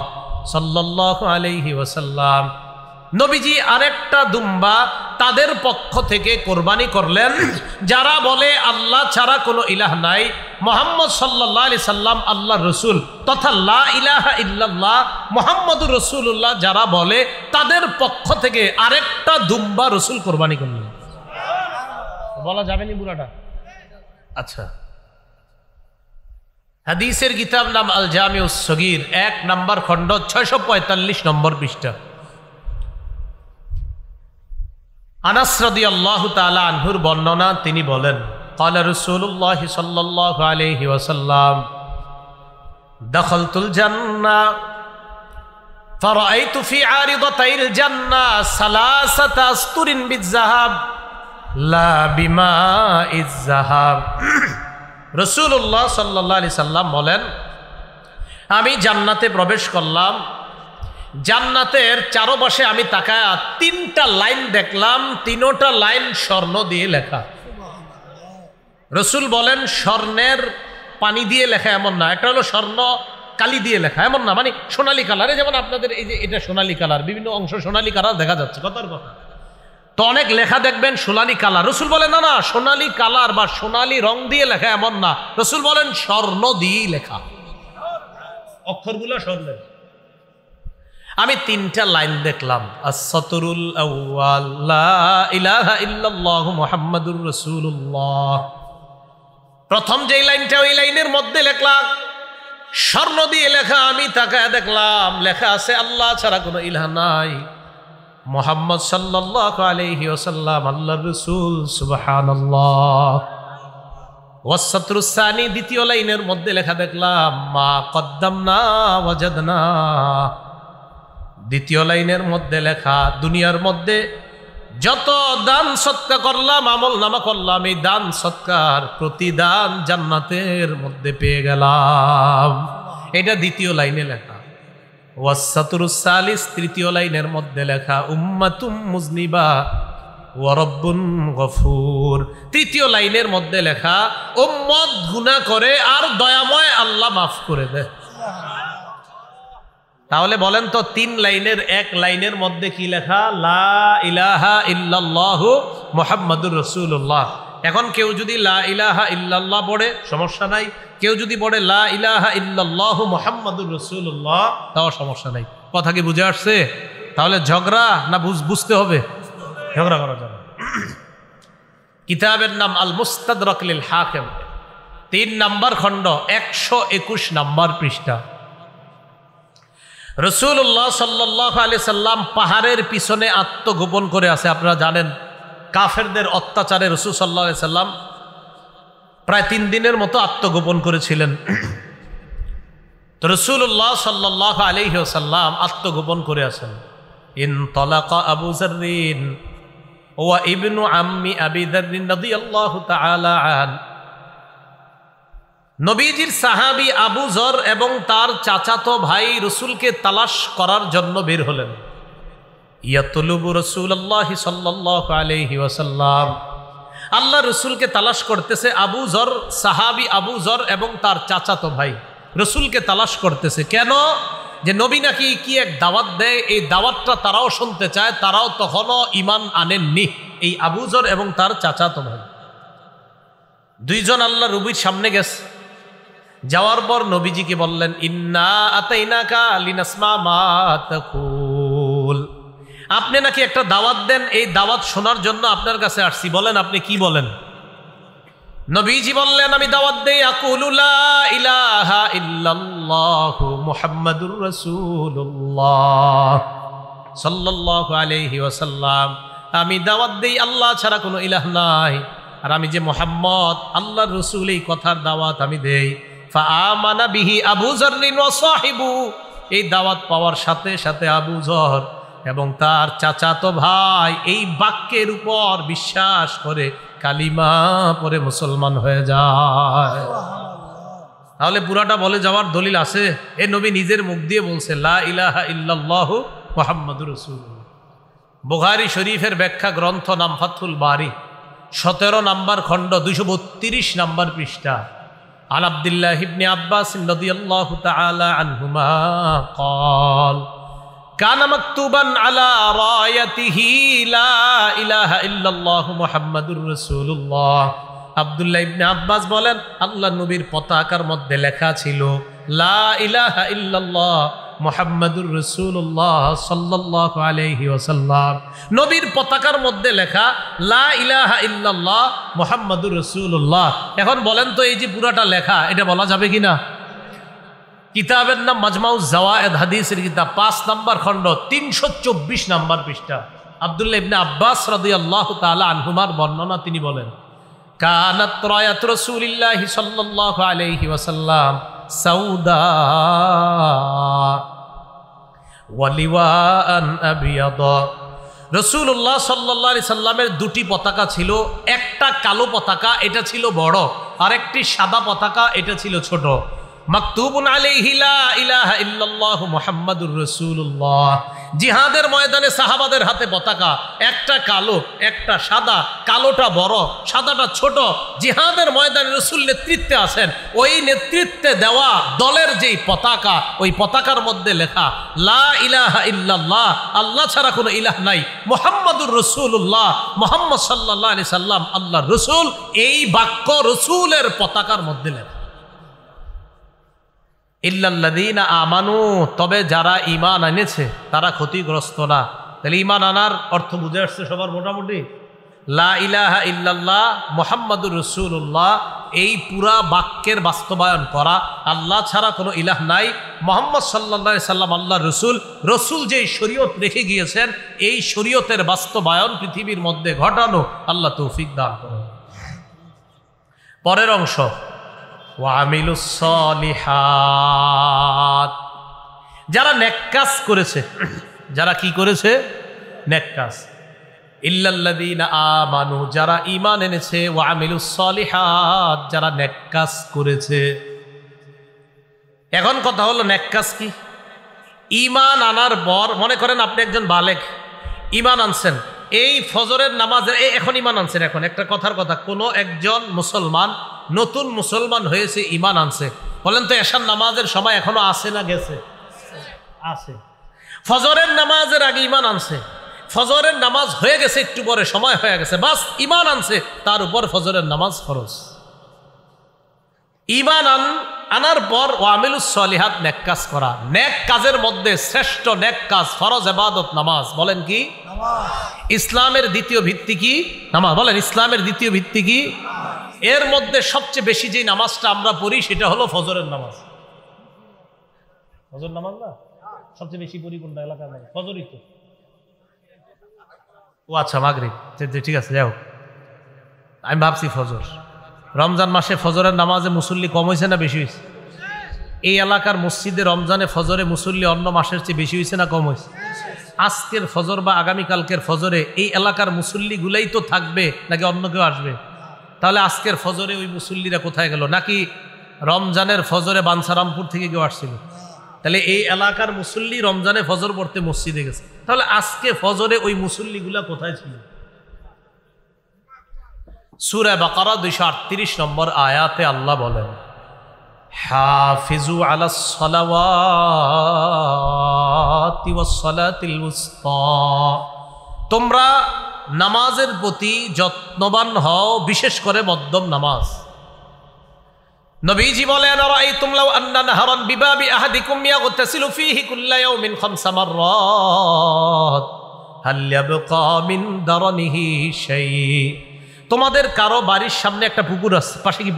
সাল্লাল্লাহু আলাইহি ওয়াসাল্লাম। নবীজি আরেকটা দুম্বা তাদের পক্ষ থেকে কোরবানি করলেন যারা বলে আল্লাহ ছাড়া কোনো ইলাহ নাই, মুহাম্মদ সাল্লাল্লাহু আলাইহি সাল্লাম আল্লাহর রাসূল, তথা লা ইলাহা ইল্লাল্লাহ মুহাম্মাদুর রাসূলুল্লাহ যারা বলে তাদের পক্ষ থেকে আরেকটা দুম্বা রাসূল কোরবানি করলেন। বলা যাবে না পুরাটা? আচ্ছা, হাদিসের কিতাব নাম আল জামিউস সগীর, 1 নম্বর খণ্ড, 645 নম্বর পৃষ্ঠা। আনাস রাদিয়াল্লাহু তাআলা আনহুর বর্ণনা, তিনি বলেন, ক্বালা রাসূলুল্লাহ সাল্লাল্লাহু আলাইহি ওয়াসাল্লাম দাখালতুল জান্নাহ ফারাআইতু ফি আরিদাতাইল জান্নাহ সালাসাতা আসতুরিন বিয-যাহাব লা বিমাইজ যাহাব। রাসূলুল্লাহ সাল্লাল্লাহু আলাইহি সাল্লাম বলেন, আমি জান্নাতে প্রবেশ করলাম, জান্নাতের চারপাশে আমি তাকায়া 3টা লাইন দেখলাম, 3টা লাইন স্বর্ণ দিয়ে লেখা। রাসূল বলেন, স্বর্ণের পানি দিয়ে লেখা এমন না, এটা হলো স্বর্ণ কালি দিয়ে লেখা এমন না, মানে সোনালী কালারে, যেমন আপনাদের এই যে এটা সোনালী কালার, বিভিন্ন অংশ সোনালী কালার দেখা যাচ্ছে, কথার কথা। তো অনেক লেখা দেখবেন সোনালী কালার, রাসূল বলেন না না, সোনালী কালার বা সোনালী রং দিয়ে লেখা এমন না, রাসূল বলেন স্বর্ণ দিয়েই লেখা, অক্ষরগুলো স্বর্ণের। আমি 3টা লাইন দেখলাম, আস-সাতরুল আউয়াল লা ইলাহা ইল্লাল্লাহু মুহাম্মাদুর রাসূলুল্লাহ। প্রথম যে লাইনটা, ওই লাইনের মধ্যে লেখা স্বর্ণ দিয়ে লেখা, আমি তাকায় দেখলাম লেখা আছে আল্লাহ ছাড়া কোনো ইলাহ নাই, মুহাম্মদ সাল্লাল্লাহু আলাইহি ওয়াসাল্লাম আল্লাহর রাসূল, সুবহানাল্লাহ। ওয়াস-সাতরুস সানি, দ্বিতীয় লাইনের মধ্যে লেখা দেখলাম মা কদ্দামনা ওয়াজাদনা। দ্বিতীয় লাইনের মধ্যে লেখা, দুনিয়ার মধ্যে যত দান সৎকা করলাম, আমল নামা করলাম, এই দান সৎকার প্রতিদান জান্নাতের মধ্যে পেয়ে গেলাম। এটা দ্বিতীয় লাইনে লেখা। ওয়াস-সাতরুস সালিস, তৃতীয় লাইনের মধ্যে লেখা উম্মাতুম মুজনিবা ওয়া রাব্বুন গফুর। তৃতীয় লাইনের মধ্যে লেখা উম্মত গুনাহ করে আর দয়াময় আল্লাহ মাফ করে দেয়। তাহলে বলেন তো, 3 লাইনের 1 লাইনের মধ্যে কি লেখা? লা ইলাহা ইল্লাল্লাহু মুহাম্মাদুর রাসূলুল্লাহ। এখন কেউ যদি লা ইলাহা ইল্লাল্লাহ পড়ে সমস্যা নাই, কেউ যদি পড়ে লা ইলাহা ইল্লাল্লাহু মুহাম্মাদুর রাসূলুল্লাহ, তাও সমস্যা নাই। কথা কি বুঝে আসছে? তাহলে ঝগড়া না বুঝতে হবে? ঝগড়া করা যাবে। কিতাবের নাম আল মুস্তাদরাক লিল হাকিম, 3 নম্বর খণ্ড, 121 নম্বর পৃষ্ঠা। রাসূলুল্লাহ সাল্লাল্লাহু আলাইহি সাল্লাম পাহাড়ের পিছনে আত্মগোপন করে আছে। আপনারা জানেন কাফেরদের অত্যাচারে রাসূল সাল্লাল্লাহু আলাইহি সাল্লাম প্রায় 3 দিনের মতো আত্মগোপন করেছিলেন। তো রাসূলুল্লাহ সাল্লাল্লাহু আলাইহি ওয়াসাল্লাম আত্মগোপন করে আছেন। ইনতালাকা আবু যাররিন ওয়া ইবনু আম্মি আবি যাররিন রাদিয়াল্লাহু তাআলা আন। নবীজির সাহাবী আবু যর এবং তার চাচাতো ভাই রাসূলকে তালাশ করার জন্য বের হলেন। ইয়াতলুবু রাসূলুল্লাহ সাল্লাল্লাহু আলাইহি ওয়াসাল্লাম, আল্লাহ রাসূলকে তালাশ করতেছে। আবু যর, সাহাবী আবু যর এবং তার চাচাতো ভাই রাসূলকে তালাশ করতেছে। কেন? যে নবী নাকি কি এক দাওয়াত দেয়, এই দাওয়াতটা তারাও শুনতে চায়, তারাও তখনও ঈমান আনেননি। এই আবু যর এবং তার চাচাতো ভাই দুইজন আল্লাহ নবীর সামনে গেছে। যাওয়ার পর নবীজিকে বললেন, ইন্না আতাইনাকা লিনাসমা মা তাকুল, আপনি নাকি একটা দাওয়াত দেন, এই দাওয়াত শোনার জন্য আপনার কাছে আসছি, বলেন আপনি কি বলেন? নবীজি বললেন, আমি দাওয়াত দেই আকুলু লা ইলাহা ইল্লাল্লাহু মুহাম্মাদুর রাসূলুল্লাহ সাল্লাল্লাহু আলাইহি ওয়াসাল্লাম, আমি দাওয়াত দেই আল্লাহ ছাড়া কোনো ইলাহ নাই, আর আমি যে মুহাম্মদ আল্লাহর রাসূল, এই কথার দাওয়াত আমি দেই। ফাআমানা বিহি আবু যররিন ওয়া সাহিবু, এই দাওয়াত পাওয়ার সাথে সাথে আবু যর এবং তার চাচাতো ভাই এই বাক্যের উপর বিশ্বাস করে কালিমা পরে মুসলমান হয়ে যায়। তাহলে পুরাটা বলে যাওয়ার দলিল আছে? এ নবী নিজের মুখ দিয়ে বলছে লা ইলাহা ইল্লাল্লাহু মুহাম্মাদুর রাসূলুল্লাহ। বুখারী শরীফের ব্যাখ্যা গ্রন্থ নাম ফাতহুল বারী, 17 নম্বর খণ্ড, 232 নম্বর পৃষ্ঠা। আন আব্দুল্লাহ ইবনে আব্বাস রাদিয়াল্লাহু তাআলা আনহুমা قال كان مكتوبا على رايته لا اله الا الله محمد رسول الله। আব্দুল্লাহ ইবনে আব্বাস বলেন, আল্লাহর নবীর পতাকার মধ্যে লেখা ছিল লা ইলাহা ইল্লাল্লাহ মুহাম্মাদুর রাসূলুল্লাহ সাল্লাল্লাহু আলাইহি ওয়াসাল্লাম। নবীর পতাকার মধ্যে লেখা লা ইলাহা ইল্লাল্লাহ মুহাম্মাদুর রাসূলুল্লাহ। এখন বলেন তো, এই যে পুরাটা লেখা, এটা বলা যাবে কিনা? কিতাবের নাম মাজমাউজ জাওয়ায়েদ, হাদিসের কিতাব, 5 নম্বর খণ্ড, 324 নম্বর পৃষ্ঠা। আব্দুল্লাহ ইবনে আব্বাস রাদিয়াল্লাহু তাআলা আনহুমার বর্ণনা, তিনি বলেন, কানাত রায়াত রাসূলিল্লাহি সাল্লাল্লাহু আলাইহি ওয়াসাল্লাম সাউদা ওয়া লিওয়াআন আবিয়াদা। রাসূলুল্লাহ সাল্লাল্লাহু আলাইহি সাল্লামের দুটি পতাকা ছিল, একটা কালো পতাকা, এটা ছিল বড়, আর একটি সাদা পতাকা, এটা ছিল ছোট। মাকতুবুন আলাইহি লা ইলাহা ইল্লাল্লাহু মুহাম্মাদুর রাসূলুল্লাহ। জিহাদের ময়দানে সাহাবাদের হাতে পতাকা, একটা কালো একটা সাদা, কালোটা বড় সাদাটা ছোট। জিহাদের ময়দানে রাসূল নেতৃত্বে আছেন, ওই নেতৃত্বে দেওয়া দলের যেই পতাকা, ওই পতাকার মধ্যে লেখা লা ইলাহা ইল্লাল্লাহ, আল্লাহ ছাড়া কোনো ইলাহ নাই, মুহাম্মাদুর রাসূলুল্লাহ, মুহাম্মদ সাল্লাল্লাহু আলাইহি সাল্লাম আল্লাহর রাসূল। এই বাক্য রাসূলের পতাকার মধ্যে লেখা। ইল্লাল্লাযীনা আমানু, তবে যারা ঈমান এনেছে তারা ক্ষতিগ্রস্ত না। তাহলে ঈমান আনার অর্থ বুঝে আসছে সবার মোটামুটি? লা ইলাহা ইল্লাল্লাহ মুহাম্মাদুর রাসূলুল্লাহ, এই পুরা বাক্যের বাস্তবায়ন করা, আল্লাহ ছাড়া কোনো ইলাহ নাই, মুহাম্মদ সাল্লাল্লাহু আলাইহি সাল্লাম আল্লাহর রাসূল। রাসূল যেই শরীয়ত রেখে গিয়েছেন, এই শরীয়তের বাস্তবায়ন পৃথিবীর মধ্যে ঘটানো আল্লাহ তৌফিক দান করুন। পরের অংশ, ওয়ামিলুস সলিহাত, যারা নেক কাজ করেছে। যারা কি করেছে? নেক কাজ। ইল্লাল্লাযীনা আমানু, যারা ঈমান এনেছে, ওয়ামিলুস সলিহাত, যারা নেক কাজ করেছে। এখন কথা হলো, নেক কাজ কি? ঈমান আনার পর, মনে করেন আপনি একজন বালেগ, ঈমান আনছেন, এই ফজরের নামাজের এখন ঈমান আনছেন। এখন একটা কথার কথা, কোনো একজন মুসলমান নতুন মুসলমান হয়েছে, ঈমান আনছে, বলেন তো এশার নামাজের সময় এখনো আছে না গেছে? আছে। ফজরের নামাজের আগে ঈমান আনছে, ফজরের নামাজ হয়ে গেছে, একটু পরে সময় হয়ে গেছে, বাস ঈমান আনছে, তার উপর ফজরের নামাজ ফরজ। ঈমান আনার পর ওয়ামিলুস সলিহাত, নেক কাজ করা। নেক কাজের মধ্যে শ্রেষ্ঠ নেক কাজ ফরজ ইবাদত নামাজ। বলেন কি? ইসলামের দ্বিতীয় ভিত্তি কি? নামাজ। বলেন ইসলামের দ্বিতীয় ভিত্তি কি? এর মধ্যে সবচেয়ে বেশি যে নামাজটা আমরা পড়ি সেটা হলো ফজরের নামাজ। ফজর নামাজ না সবচেয়ে বেশি পড়ি কোনটা এলাকার? ফজরই তো। ও আচ্ছা, মাগরিব, ঠিক আছে, যাই হোক, আমি ভাবছি ফজর। রমজান মাসে ফজরের নামাজে মুসল্লি কম হয়েছে না বেশি হয়েছে? এই এলাকার মসজিদে রমজানে ফজরে মুসল্লি অন্য মাসের চেয়ে বেশি হয়েছে না কম হয়েছে? আজকের ফজর বা আগামীকালকের ফজরে এই এলাকার মুসল্লিগুলাই তো থাকবে, নাকি অন্য কেউ আসবে? তাহলে আজকের ফজরে ওই মুসল্লিরা কোথায় গেল? নাকি রমজানের ফজরে বাঞ্ছারামপুর থেকে কেউ আসছিল? তাহলে এই এলাকার মুসল্লি রমজানে ফজর পড়তে মসজিদে গেছে, তাহলে আজকে ফজরে ওই মুসল্লিগুলা কোথায় ছিল? সূরা বাকারা 238 নম্বর আয়াতে আল্লাহ বলেন, হাফিজু আলাস সালাওয়াতি ওয়াস সালাতিল উসতা, তোমরা নামাজের প্রতি যত্নবান হও, বিশেষ করে মধ্যম নামাজ। নবীজি বলেন, আরাআইতুম লাউ আন্না নাহরান বিবাবি আহাদিকুম ইয়াগতাসিলু ফীহি কুল্লা ইয়াউমিন 5 মাররাত হাল ইয়াবকা মিন দারনিহি শাই। তোমাদের কারো বাড়ির সামনে একটা পুকুর আছে, পাশে কি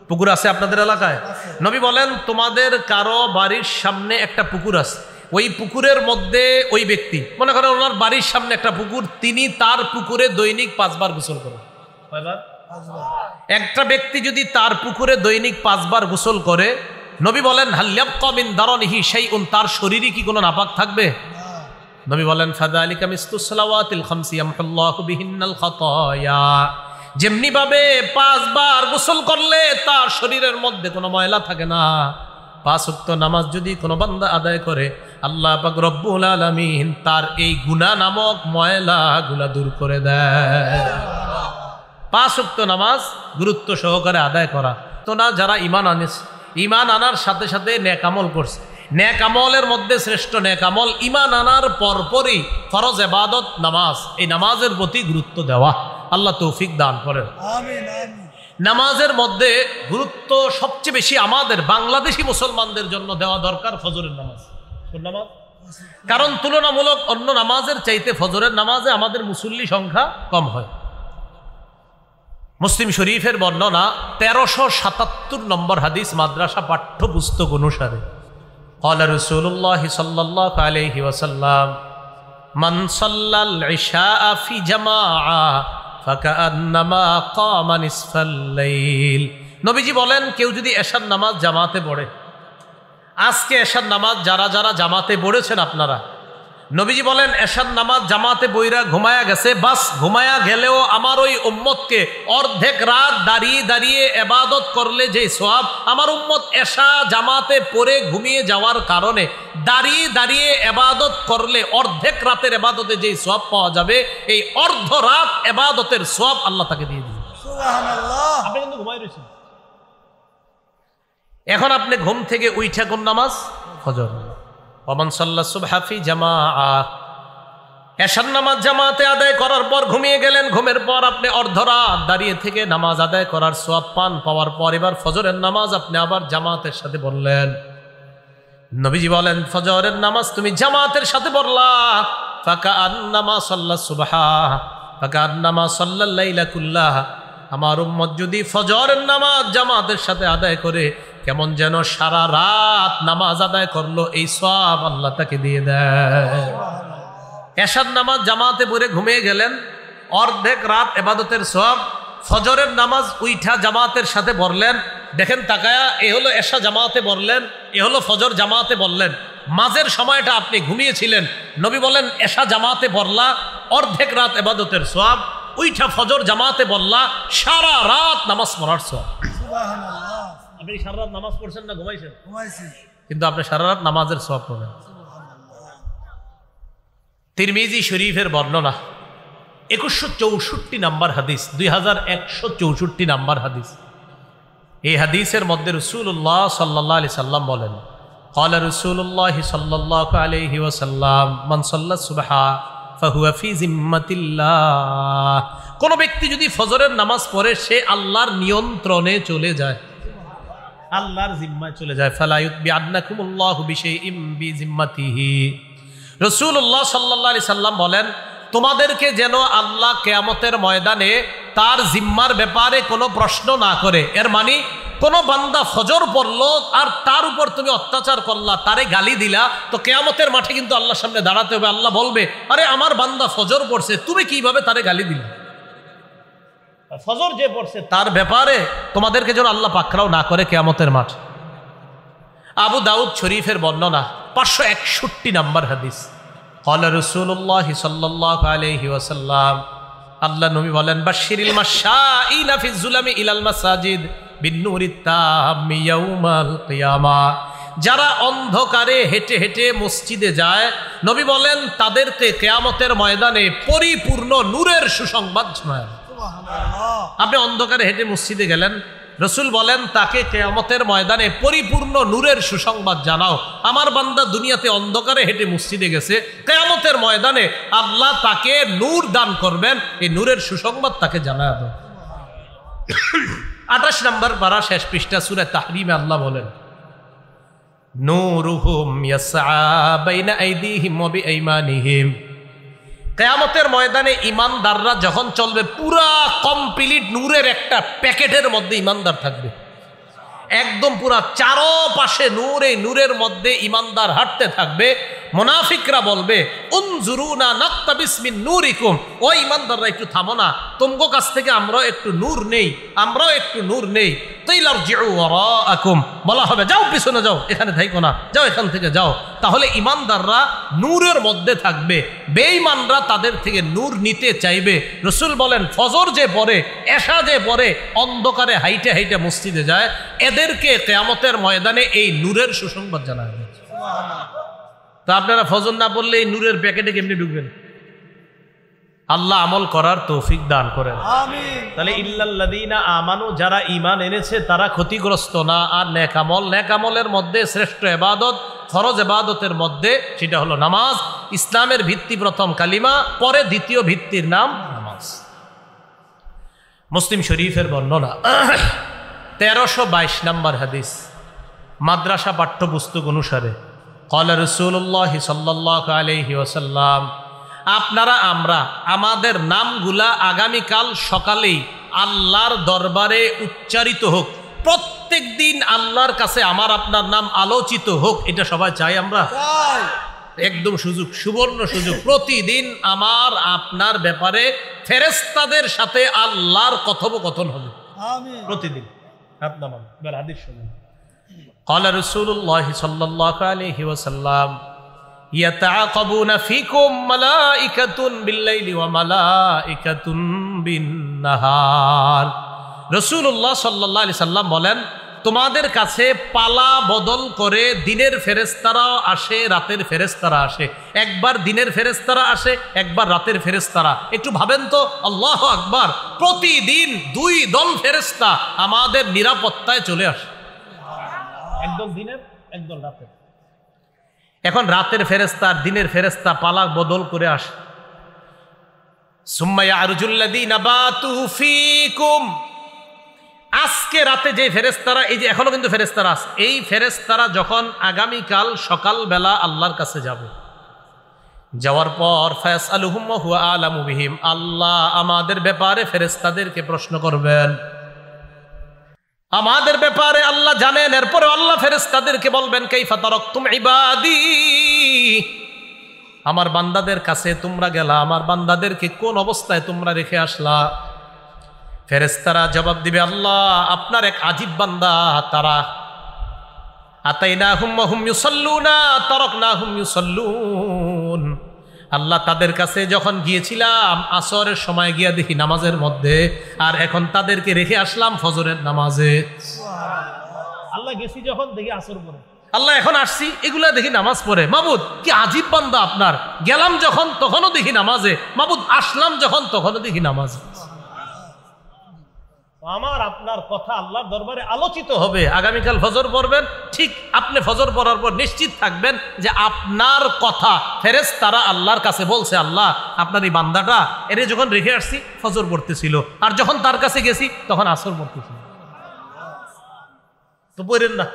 পুকুর আছে আপনাদের এলাকায়? নবী বলেন, তোমাদের কারো বাড়ির সামনে একটা পুকুর আছে, ওই পুকুরের মধ্যে ওই ব্যক্তি, মনে করেন ওনার বাড়ির সামনে একটা পুকুর, তিনি তার পুকুরে দৈনিক 5 বার গোসল করেন। কয়বার? একটা ব্যক্তি যদি তার পুকুরে দৈনিক 5 বার গোসল করে, নবী বলেন হাল ইয়াবকা মিন দারনিহি শাইউন, তার শরীরে কি কোনো নাপাক থাকবে? নবী বলেন ফাযালিকা মিসলুস সালাওয়াতিল খামসি ইয়ামহুল্লাহু বিহিন্নাল খাতায়া, যেমনি ভাবে 5 বার গোসল করলে তার শরীরের মধ্যে কোনো ময়লা থাকে না, 5 ওয়াক্ত নামাজ যদি কোনো বান্দা আদায় করে, আল্লাহ পাক রব্বুল আলামিন তার এই গুনাহ নামক ময়লাগুলা দূর করে দেয়। 5 ওয়াক্ত নামাজ গুরুত্ব সহকারে আদায় করা। তো না, যারা ঈমান আনেছে, ঈমান আনার সাথে সাথে নেক আমল করছে, নেক আমলের মধ্যে শ্রেষ্ঠ নেক আমল ঈমান আনার পরপরই ফরজ ইবাদত নামাজ, এই নামাজের প্রতি গুরুত্ব দেওয়া। আল্লাহ তৌফিক দান করেন, আমিন আমিন। নামাজের মধ্যে গুরুত্ব সবচেয়ে বেশি আমাদের বাংলাদেশি মুসলমানদের জন্য দেওয়া দরকার ফজরের নামাজ। কোন নামাজ? কারণ তুলনামূলক অন্য নামাজের চাইতে ফজরের নামাজে আমাদের মুসল্লি সংখ্যা কম হয়। মুসলিম শরীফের বর্ণনা 1377 নম্বর হাদিস, মাদ্রাসা পাঠ্যপুস্তক অনুসারে, ক্বালা রাসূলুল্লাহ সাল্লাল্লাহু আলাইহি ওয়াসাল্লাম মান সাল্লাল ইশা ফি জামাআ ফাকান্নামা কামা নিসফাল লাইল। নবীজি বলেন, কেউ যদি এশার নামাজ জামাতে পড়ে, আজকে এশার নামাজ যারা যারা জামাতে পড়েছেন আপনারা, নবীজি বলেন এশার নামাজ জামাতে বইরা ঘুমায়া গেছে, বাস ঘুমায়া গেলেও আমার ওই উম্মতকে অর্ধেক রাত দাঁড়িয়ে দাঁড়িয়ে ইবাদত করলে যে সওয়াব, আমার উম্মত এশা জামাতে পড়ে ঘুমিয়ে যাওয়ার কারণে দাঁড়িয়ে দাঁড়িয়ে ইবাদত করলে অর্ধেক রাতের ইবাদতে যে সওয়াব পাওয়া যাবে, এই অর্ধ রাত ইবাদতের সওয়াব আল্লাহ তাকে দিয়ে দিবেন। সুবহানাল্লাহ। আপনি কিন্তু ঘুমাই রয়েছেন, এখন আপনি ঘুম থেকে উঠা কোন নামাজ? ফজর। ওমান সাল্লা সুবহা ফি জামাআ, এশার নামাজ জামাতে আদায় করার পর ঘুমিয়ে গেলেন, ঘুমের পর আপনি অর্ধরাত দাঁড়িয়ে থেকে নামাজ আদায় করার সওয়াব পান, পাওয়ার পর এবার ফজরের নামাজ আপনি আবার জামাতের সাথে পড়লেন। নবীজি বলেন, ফজরের নামাজ তুমি জামাতের সাথে পড়লা, ফাকান্নামা সাল্লা সুবহা ফাকান্নামা সাল্লাল লাইলা কুল্লাহ, আমার উম্মত যদি ফজরের নামাজ জামাতের সাথে আদায় করে, কেমন যেন সারা রাত নামাজ আদায় করলো, এই সওয়াব আল্লাহ তাকে দিয়ে দেয়। এশার নামাজ জামাতে পড়ে ঘুমিয়ে গেলেন, অর্ধেক রাত ইবাদতের সওয়াব। ফজরের নামাজ উইঠা জামাতের সাথে পড়লেন, দেখেন তাকায়া, এ হলো এশা জামাতে পড়লেন, এ হলো ফজর জামাতে পড়লেন, মাঝের সময়টা আপনি ঘুমিয়েছিলেন। নবী বলেন এশা জামাতে পড়লা, অর্ধেক রাত ইবাদতের সওয়াব, উইঠা ফজর জামাতে পড়লা, সারা রাত নামাজ পড়ার সওয়াব। সুবহানাল্লাহ। আপনি সারা রাত নামাজ পড়ছেন না ঘুমাইছেন? ঘুমাইছি, কিন্তু আপনি সারা রাত নামাজের সওয়াব পাবেন। তিরমিজি শরীফের বর্ণনা 2164 নাম্বার হাদিস, 2164 নাম্বার হাদিস। এই হাদিসের মধ্যে রাসূলুল্লাহ সাল্লাল্লাহু আলাইহি সাল্লাম বলেন, ক্বালা রাসূলুল্লাহ সাল্লাল্লাহু আলাইহি ওয়াসাল্লাম মান সাল্লা সুবহা ফাহুয়া ফি জিম্মাতিল্লাহ। কোন ব্যক্তি যদি ফজরের নামাজ পড়ে, সে আল্লাহর নিয়ন্ত্রণে চলে যায়, আল্লাহর জিম্মায় চলে যায়। ফালা ইউতবিআন্নাকুমুল্লাহু বিশাইইম বিজিম্মাতিহি। রাসূলুল্লাহ সাল্লাল্লাহু আলাইহি সাল্লাম বলেন, তোমাদেরকে যেন আল্লাহ কিয়ামতের ময়দানে তার জিম্মার ব্যাপারে কোনো প্রশ্ন না করে। এর মানে কোনো বান্দা ফজর পড়লো আর তার উপর তুমি অত্যাচার করলা, তারে গালি দিলা, তো কিয়ামতের মাঠে কিন্তু আল্লাহর সামনে দাঁড়াতে হবে। আল্লাহ বলবে, আরে আমার বান্দা ফজর পড়ছে, তুমি কিভাবে তারে গালি দিলা? ফজর যে পড়ছে তার ব্যাপারে তোমাদেরকে যেন আল্লাহ পাকড়াও না করে কিয়ামতের মাঠ। আবু দাউদ শরীফের বর্ণনা 561 নাম্বার হাদিস। ক্বালা রাসূলুল্লাহ সাল্লাল্লাহু আলাইহি ওয়াসাল্লাম, আল্লাহ নবী বলেন, বাশশিরিল মাশাইনা ফিজ যুলামি ইলাল মাসাজিদ বিন্নুরিত তাম্মি ইয়াউমাল কিয়ামা। যারা অন্ধকারে হেঁটে হেঁটে মসজিদে যায়, নবী বলেন তাদেরকে কিয়ামতের ময়দানে পরিপূর্ণ নূরের সুসংবাদ শোনায়। আপনি অন্ধকারে হেঁটে মসজিদে গেলেন, রসুল বলেন তাকে কিয়ামতের ময়দানে পরিপূর্ণ নূরের সুসংবাদ জানাও। আমার বান্দা দুনিয়াতে অন্ধকারে হেঁটে মসজিদে গেছে, কিয়ামতের ময়দানে আল্লাহ তাকে নূর দান করবেন, এই নূরের সুসংবাদ তাকে জানায় দাও। 28 নম্বর পারা শেষ পৃষ্ঠা সূরা তাহরিমে আল্লাহ বলেন, নূরুহুম ইয়াসআ বাইনা আইদিহিম ওয়া বিআইমানিহিম। কিয়ামতের ময়দানে ঈমানদাররা যখন চলবে, পুরা কমপ্লিট নূরের একটা প্যাকেটের মধ্যে ঈমানদার থাকবে, একদম পুরা চারপাশে নূর, এই নূরের মধ্যে ঈমানদার হাঁটতে থাকবে। মুনাফিকরা বলবে, উনজুরুনা নাক্তাবিস মিন নূরিকুম, ও ঈমানদাররা একটু থামো না, তোমাদের কাছ থেকে আমরাও একটু নূর নেই, আমরাও একটু নূর নেই। তাইলারজিউ ওয়ারাআকুম, বলা হবে যাও পিছনে যাও, এখানে থাইকো না, যাও এখান থেকে যাও। তাহলে ঈমানদাররা নূরের মধ্যে থাকবে, বেঈমানরা তাদের থেকে নূর নিতে চাইবে। রাসূল বলেন, ফজর যে পড়ে, এশা যে পড়ে, অন্ধকারে হাইটে হাইটে মসজিদে যায়, এদেরকে কিয়ামতের ময়দানে এই নূরের সুসংবাদ জানা হবে। তা আপনারা ফজর না পড়লে এই নূরের প্যাকেটে কেমনি ঢুকবেন? আল্লাহ আমল করার তৌফিক দান করেন, আমিন। তাহলে ইল্লাল্লাযীনা আমানু, যারা ঈমান এনেছে তারা ক্ষতিগ্রস্ত না। আর নেক আমল, নেক আমলের মধ্যে শ্রেষ্ঠ ইবাদত, ফরজ ইবাদতের মধ্যে সেটা হলো নামাজ। ইসলামের ভিত্তি প্রথম কালিমা, পরে দ্বিতীয় ভিত্তির নাম নামাজ। মুসলিম শরীফের বর্ণনা 1322 নম্বর হাদিস, মাদ্রাসা পাঠ্যপুস্তক অনুসারে, ক্বালা রাসূলুল্লাহ সাল্লাল্লাহু আলাইহি ওয়াসাল্লাম, আপনারা আমরা আমাদের নামগুলা আগামীকাল সকালেই আল্লাহর দরবারে উচ্চারিত হোক, প্রত্যেক দিন আল্লাহর কাছে আমার আপনার নাম আলোচিত হোক, এটা সবাই চাই আমরা? একদম সুযোগ, সুবর্ণ সুযোগ। প্রতিদিন আমার আপনার ব্যাপারে ফেরেশতাদের সাথে আল্লাহর কথোপকথন হবে, আমিন। প্রতিদিন আপনার হাদিস শুনুন। ক্বালা রাসূলুল্লাহ সাল্লাল্লাহু আলাইহি ওয়াসাল্লাম, ইয়াতাআকাবুনা ফীকুম মালাইকাতুন বিল-লাইলি ওয়া মালাইকাতুন বিন-নাহার। রাসূলুল্লাহ সাল্লাল্লাহু আলাইহি সাল্লাম বলেন, তোমাদের কাছে পালা বদল করে দিনের ফেরেশতারাও আসে, রাতের ফেরেশতারা আসে। একবার দিনের ফেরেশতারা আসে, একবার রাতের ফেরেশতারা। একটু ভাবেন তো, আল্লাহু আকবার, প্রতিদিন 2 দল ফেরেশতা আমাদের নিরাপত্তায় চলে আসে, একদল দিনের, একদল রাতের। এখন রাতের ফেরেশতা আর দিনের ফেরেশতা পালা বদল করে আসে। সুম্মা ইয়ারজুল্লাযীনা বাতু ফীকুম, আজকে রাতে যে ফেরেশতারা, এই যে এখনো কিন্তু ফেরেশতারা আছে, এই ফেরেশতারা যখন আগামীকাল সকালবেলা আল্লাহর কাছে যাবে, যাওয়ার পর ফায়াসআলুহুম ওয়া হুয়া আ'লামু বিহিম, আল্লাহ আমাদের ব্যাপারে ফেরেশতাদেরকে প্রশ্ন করবেন, আমাদের ব্যাপারে আল্লাহ জানেন। এরপরে আল্লাহ ফেরেশতাদেরকে বলবেন, কাইফা তারাকতুম ইবাদি, আমার বান্দাদের কাছে তোমরা গেলা, আমার বান্দাদেরকে কোন অবস্থায় তোমরা রেখে আসলা? ফেরেশতারা জবাব দিবে, আল্লাহ আপনার এক আজীব বান্দা, তারা আতাইনাহুম ওয়া হুম ইউসাল্লুনা তারাকনাহুম ইউসাল্লুন, আল্লাহ তাদের কাছে যখন গিয়েছিলাম আসরের সময় গিয়া দেখি নামাজের মধ্যে, আর এখন তাদেরকে রেখে আসলাম ফজরের নামাজে। আল্লাহ গেছি যখন দেখি আসর পড়ে, আল্লাহ এখন আসছি এগুলা দেখি নামাজ পড়ে। মাবুদ কি আজীব বান্দা আপনার, গেলাম যখন তখনও দেখি নামাজে, মাবুদ আসলাম যখন তখনও দেখি নামাজে। আমার আপনার কথা আল্লাহর দরবারে আলোচিত হবে। আগামীকাল ফজর পড়বেন, ঠিক আপনি ফজর পড়ার পর নিশ্চিত থাকবেন যে আপনার কথা ফেরেশতারা আল্লাহর কাছে বলছে, আল্লাহ আপনার এই বান্দাটা, এরে যখন রেখে আসছি ফজর পড়তেছিল, আর যখন তার কাছে গেছি তখন আসর পড়তেছিল। তো পড়েন না,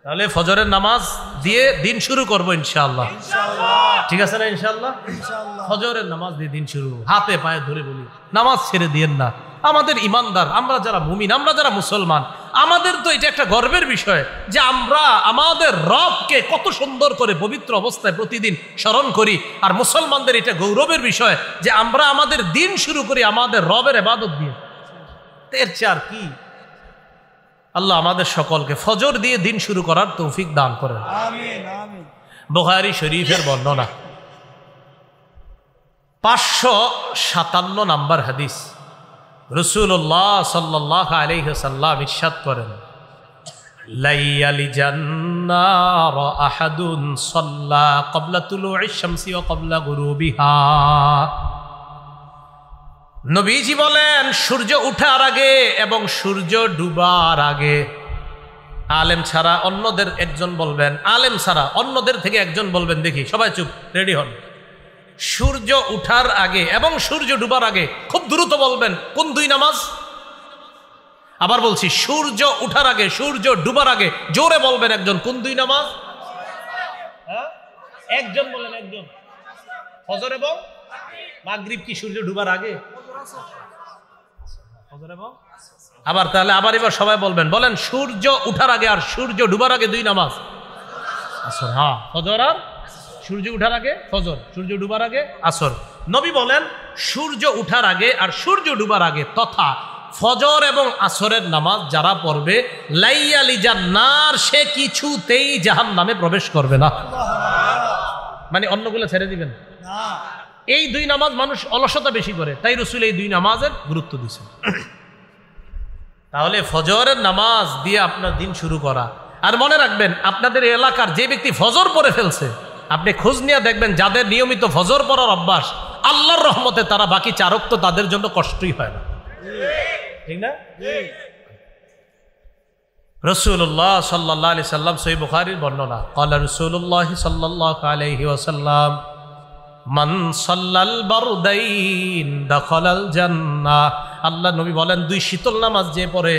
তাহলে ফজরের নামাজ দিয়ে দিন শুরু করবো ইনশাআল্লাহ, ঠিক আছে না? ইনশাআল্লাহ ফজরের নামাজ দিয়ে দিন শুরু। হাতে পায়ে ধরে বলি, নামাজ ছেড়ে দিয়েন না। আমাদের ইমানদার, আমরা যারা মুমিন, আমরা যারা মুসলমান, আমাদের তো এটা একটা গর্বের বিষয় যে আমরা আমাদের রবকে কত সুন্দর করে পবিত্র অবস্থায় প্রতিদিন স্মরণ করি। আর মুসলমানদের এটা গৌরবের বিষয় যে আমরা আমাদের দিন শুরু করি আমাদের রবের ইবাদত দিয়ে। এর চেয়ে আর কি? আল্লাহ আমাদের সকলকে ফজর দিয়ে দিন শুরু করার তৌফিক দান করেন, আমিন আমিন। বুখারী শরীফের বর্ণনা 557 নম্বর হাদিস, রাসূলুল্লাহ সাল্লাল্লাহু আলাইহি ওয়াসাল্লাম ইরশাদ করেন, লা ইয়ালিজান্না আহাদুন সাল্লা ক্বাবলা তুলুইশ শামসি ওয়া ক্বাবলা গুরুবিহা। নবীজি বলেন সূর্য উঠার আগে এবং সূর্য ডুবার আগে আলেম ছাড়া অন্যদের একজন বলবেন, আলেম ছাড়া অন্যদের থেকে একজন বলবেন, দেখি সবাই চুপ, রেডি হন। সূর্য উঠার আগে এবং সূর্য ডুবার আগে, খুব দ্রুত বলবেন কোন দুই নামাজ? আবার বলছি, সূর্য উঠার আগে সূর্য ডুবার আগে, জোরে বলবেন একজন, কোন দুই নামাজ? একজন বলেন, একজন। ফজর এবং মাগরিব কি সূর্য ডুবার আগে? আবার তাহলে এবার সবাই বলবেন, বলেন সূর্য উঠার আগে আর সূর্য ডুবার আগে দুই নামাজ আসর। হ্যাঁ, ফজর আর সূর্য উঠার আগে ফজর, সূর্য ডুবার আগে আসর। নবী বলেন সূর্য উঠার আগে আর সূর্য ডুবার আগে তথা ফজর এবং আসরের নামাজ যারা পড়বে লাইয়ালি জান্নার, সে কিছুতেই জাহান্নামে প্রবেশ করবে না। মানে অন্যগুলো ছেড়ে দিবেন না। এই দুই নামাজ মানুষ অলসতা বেশি করে, তাই রাসূল এই দুই নামাজের গুরুত্ব দিয়েছেন। তাহলে ফজরের নামাজ দিয়ে আপনার দিন শুরু করা। আর মনে রাখবেন, আপনাদের এলাকার যে ব্যক্তি ফজর পড়ে ফেলছে, আপনি খোঁজ নিয়ে দেখবেন যাদের নিয়মিত ফজর পড়ার অভ্যাস, আল্লাহর রহমতে তারা বাকি চার ওয়াক্ত তাদের জন্য কষ্টই হয় না, ঠিক না? রাসূলুল্লাহ সাল্লাল্লাহু আলাইহি সাল্লাম, সহিহ বুখারীর বর্ণনা, ক্বালা রাসূলুল্লাহ সাল্লাল্লাহু আলাইহি ওয়াসাল্লাম মান সাল্লাল বারদাইন দাখালাল জান্নাহ। আল্লাহ নবী বলেন দুই শীতল নামাজ যে পড়ে,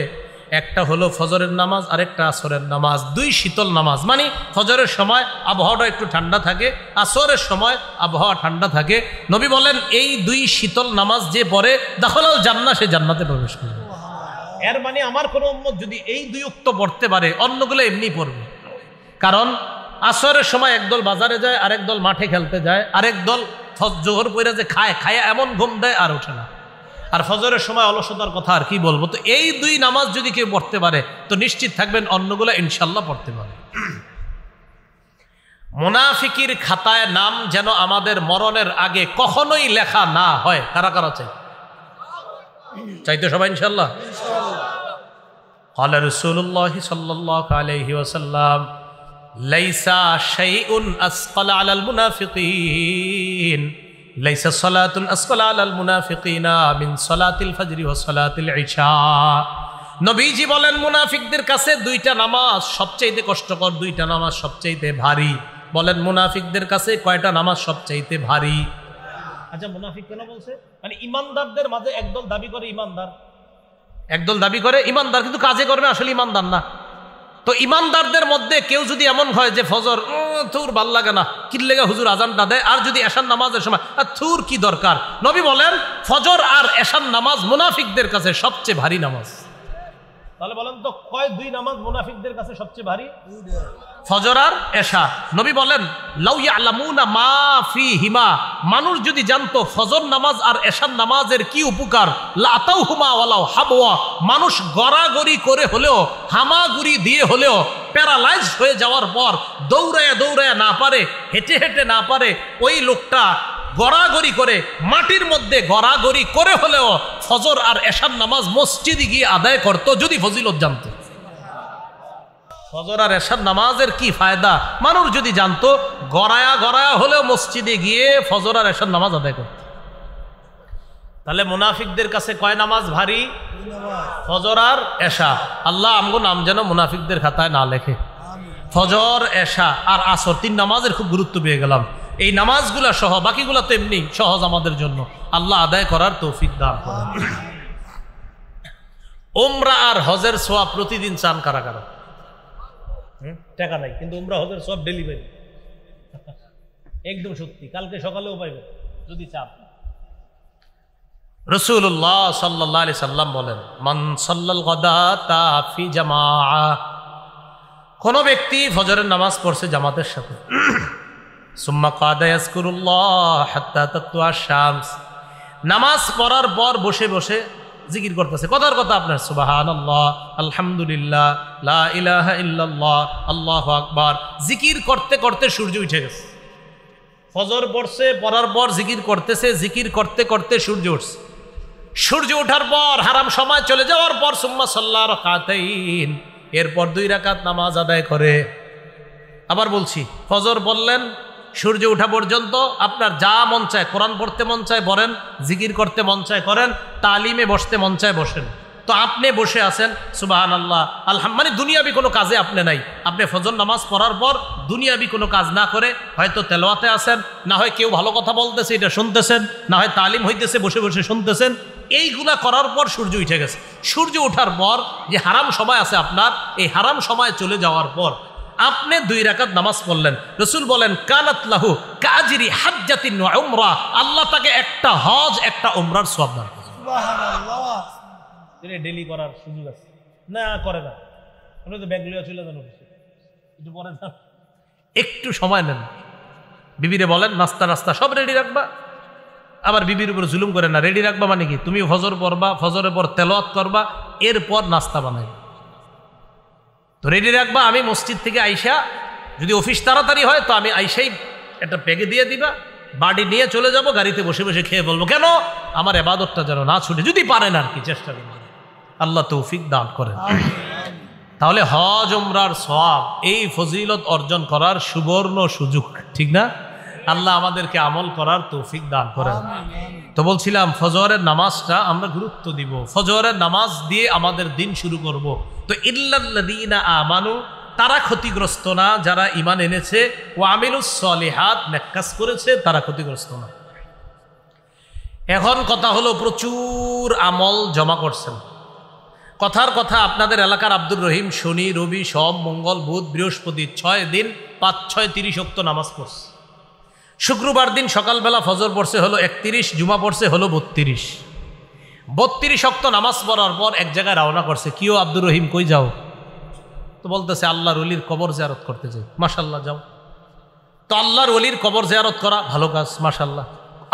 একটা হলো ফজরের নামাজ আর একটা আসরের নামাজ। দুই শীতল নামাজ মানে ফজরের সময় আবহাওয়াটা একটু ঠান্ডা থাকে, আসরের সময় আবহাওয়া ঠান্ডা থাকে। নবী বলেন এই দুই শীতল নামাজ যে পড়ে দাখালাল জান্নাহ, সে জান্নাতে প্রবেশ করবে। এর মানে আমার কোনো উম্মত যদি এই দুই উক্ত পড়তে পারে, অন্যগুলো এমনি পড়বে। কারণ আসরের সময় একদল বাজারে যায়, আরেক দল মাঠে খেলতে যায়, আরেক দল জোহর পইরা যে খায় এমন ঘুম দেয় আর ওঠে না। আর ফজরের সময় অলসতার কথা আর কি বলবো। তো এই দুই নামাজ যদি কেউ পড়তে পারে তো নিশ্চিত থাকবেন অন্যগুলো ইনশাল্লাহ পড়তে পারে। মুনাফিকির খাতায় নাম যেন আমাদের মরণের আগে কখনোই লেখা না হয়। কারা কারা চাইতো সবাই ইনশাল্লাহ? ক্বালা রাসূলুল্লাহ সাল্লাল্লাহু আলাইহি ওয়াসাল্লাম লাইসা শাইউন আসকালা আলাল মুনাফিকিন, লাইসা সালাতুন আসকালা আলাল মুনাফিকিনা মিন সালাতিল ফজরি ওয়া সালাতিল ইশা। নবীজি বলেন মুনাফিকদের কাছে দুইটা নামাজ সবচাইতে কষ্টকর, দুইটা নামাজ সবচাইতে ভারী। বলেন মুনাফিকদের কাছে কয়টা নামাজ সবচাইতে ভারী? আচ্ছা, মুনাফিক কেন বলছে? মানে ইমানদারদের মাঝে একদল দাবি করে ইমানদার, একদল দাবি করে ইমানদার, কিন্তু কাজে করবে আসলে ইমানদার না। তো ইমানদারদের মধ্যে কেউ যদি এমন হয় যে ফজর থুর ভাল লাগে না, কিল্লেগা হুজুর আজানটা দেয়, আর যদি এশার নামাজের সময় থুর কি দরকার, নবী বলেন ফজর আর এশার নামাজ মুনাফিকদের কাছে সবচেয়ে ভারী নামাজ। তাহলে বলেন তো কয় দুই নামাজ মুনাফিকদের কাছে সবচেয়ে ভারী? ফজর আর এশা। নবী বলেন লাউ ইয়ালামুনা মা ফিহিমা, মানুষ যদি জানতো ফজর নামাজ আর এশার নামাজের কি উপকার, লাতাউহুমা ওয়ালাউ হাবওয়া, মানুষ গড়াগড়ি করে হলেও, হামাগুড়ি দিয়ে হলেও, প্যারালাইজ হয়ে যাওয়ার পর দৌড়ায় দৌড়ায় না পারে, হেঁটে হেঁটে না পারে, ওই লোকটা গড়াগড়ি করে মাটির মধ্যে গড়াগড়ি করে হলেও ফজর আর এশার নামাজ মসজিদে গিয়ে আদায় করত যদি ফজিলত জানতো। ফজর আর এশার নামাজের কি ফায়দা মানুষ যদি জানতো, গড়ায়া গড়ায়া হলেও মসজিদে গিয়ে ফজর আর এশার নামাজ আদায় করত। তাহলে মুনাফিকদের কাছে কয় নামাজ ভারী? ফজর আর এশা। আল্লাহ আমগো নাম যেন মুনাফিকদের খাতায় না লেখে। ফজর, এশা আর আসর, তিন নামাজের খুব গুরুত্ব পেয়ে গেলাম। এই নামাজগুলা সহ বাকিগুলা তো এমনি সহজ আমাদের জন্য, আল্লাহ আদায় করার তৌফিক দান করেন। উমরা আর হজের সওয়াব প্রতিদিন চান কারা কারা? টাকা নাই কিন্তু উমরা হজের সওয়াব ডেলিভারি, একদম সত্যি, কালকে সকালেও পাইবেন যদি চান। রাসূলুল্লাহ সাল্লাল্লাহু আলাইহি সাল্লাম বলেন মান সাল্লাল গাদাতা ফি জামাআ, কোন ব্যক্তি ফজরের নামাজ পড়ছে জামাতের সাথে, সুম্মা কাদা ইয়াজকুরুল্লাহ হাত্তা তাতলুআ শামস, নামাজ পড়ার পর বসে বসে জিকির করতেছে, কথার কথা আপনার সুবহানাল্লাহ, আলহামদুলিল্লাহ, লা ইলাহা ইল্লাল্লাহ, আল্লাহু আকবার, জিকির করতে করতে সূর্য উঠে গেছে। ফজর পড়ছে, পড়ার পর জিকির করতেছে, জিকির করতে করতে সূর্য উঠছে। সূর্য ওঠার পর হারাম সময় চলে যাওয়ার পর সুম্মা সাল্লা রাকাতাইন, এরপর 2 রাকাত নামাজ আদায় করে। আবার বলছি, ফজর বললেন, সূর্য ওঠা পর্যন্ত আপনার যা মন চায়, কোরআন পড়তে মন চায় পড়েন, জিকির করতে মন চায় করেন, তালিমে বসতে মন চায় বসেন। তো আপনি বসে আছেন, সুবহানাল্লাহ আলহামদুলিল্লাহ, মানে দুনিয়াবি কোনো কাজে আপনি নাই। আপনি ফজর নামাজ পড়ার পর দুনিয়াবি কোনো কাজ না করে হয়তো তেলাওয়াতে আছেন, না হয় কেউ ভালো কথা বলতেছে এটা শুনতেছেন, না হয় তালিম হইতেছে বসে বসে শুনতেছেন। এইগুলা করার পর সূর্য উঠে গেছে। সূর্য ওঠার পর যে হারাম সময় আছে আপনার, এই হারাম সময় চলে যাওয়ার পর আপনি 2 রাকাত নামাজ পড়লেন। রাসূল বলেন কানাত লাহু কাজরি হাজ্জাতিন ওয়া উমরা, আল্লাহ তাকে একটা হজ একটা উমরার সওয়াব দান করেন। সুবহানাল্লাহ। এটা ডেইলি করার সুযোগ আছে না? করে না, আপনি তো ব্যাগ লিয়ে চলে যান অফিসে, একটু পরে যান, একটু সময় নেন। বিবিরে বলেন নাস্তা সব রেডি রাখবা, আবার বিবির উপর জুলুম করে না। রেডি রাখবা মানে কি, তুমি ফজর পড়বা, ফজরের পর তেলাওয়াত করবা, এরপর নাস্তা বানাইবা। তো রেডি রাখবা। আমি মসজিদ থেকে আইসা, যদি অফিস তাড়াতাড়ি হয় তো আমি আইসাই একটা প্যাকে দিয়ে দিবা, বাড়ি নিয়ে চলে যাব, গাড়িতে বসে বসে খেয়ে বলবো। কেন? আমার ইবাদতটা যেন না ছুটে, যদি পারেন আর কি, চেষ্টা করবেন। আল্লাহ তৌফিক দান করেন। তাহলে হজ উমরার সওয়াব, এই ফজিলত অর্জন করার সুবর্ণ সুযোগ, ঠিক না? আল্লাহ আমাদেরকে আমল করার তৌফিক দান করেন। তো বলছিলাম ফজরের নামাজটা আমরা গুরুত্ব দিব, ফজরের নামাজ দিয়ে আমাদের দিন শুরু করব। তো ইল্লাল্লাযীনা আমানু, তারা ক্ষতিগ্রস্ত না যারা ঈমান এনেছে, ওয়া আমিলুস সলিহাত, নেক কাজ করেছে, তারা ক্ষতিগ্রস্ত না। এখন কথা হলো প্রচুর আমল জমা করছেন। কথার কথা, আপনাদের এলাকার আব্দুর রহিম শনি রবি সোম মঙ্গল বুধ বৃহস্পতি 6 দিন 5 6 30 ওয়াক্ত নামাজ পড়ছে। শুক্রবার দিন সকালবেলা ফজর পড়ছে হলো 31, জুমা পড়ছে হলো 32। 32 ওয়াক্ত নামাজ পড়ার পর এক জায়গায় রওনা করছে। কিও আব্দুর রহিম, কই যাও? তো বলতেছে আল্লাহর ওলির কবর জিয়ারত করতে যাই। মাশাআল্লাহ, যাও। তো আল্লাহর ওলির কবর জিয়ারত করা ভালো কাজ, মাশাআল্লাহ।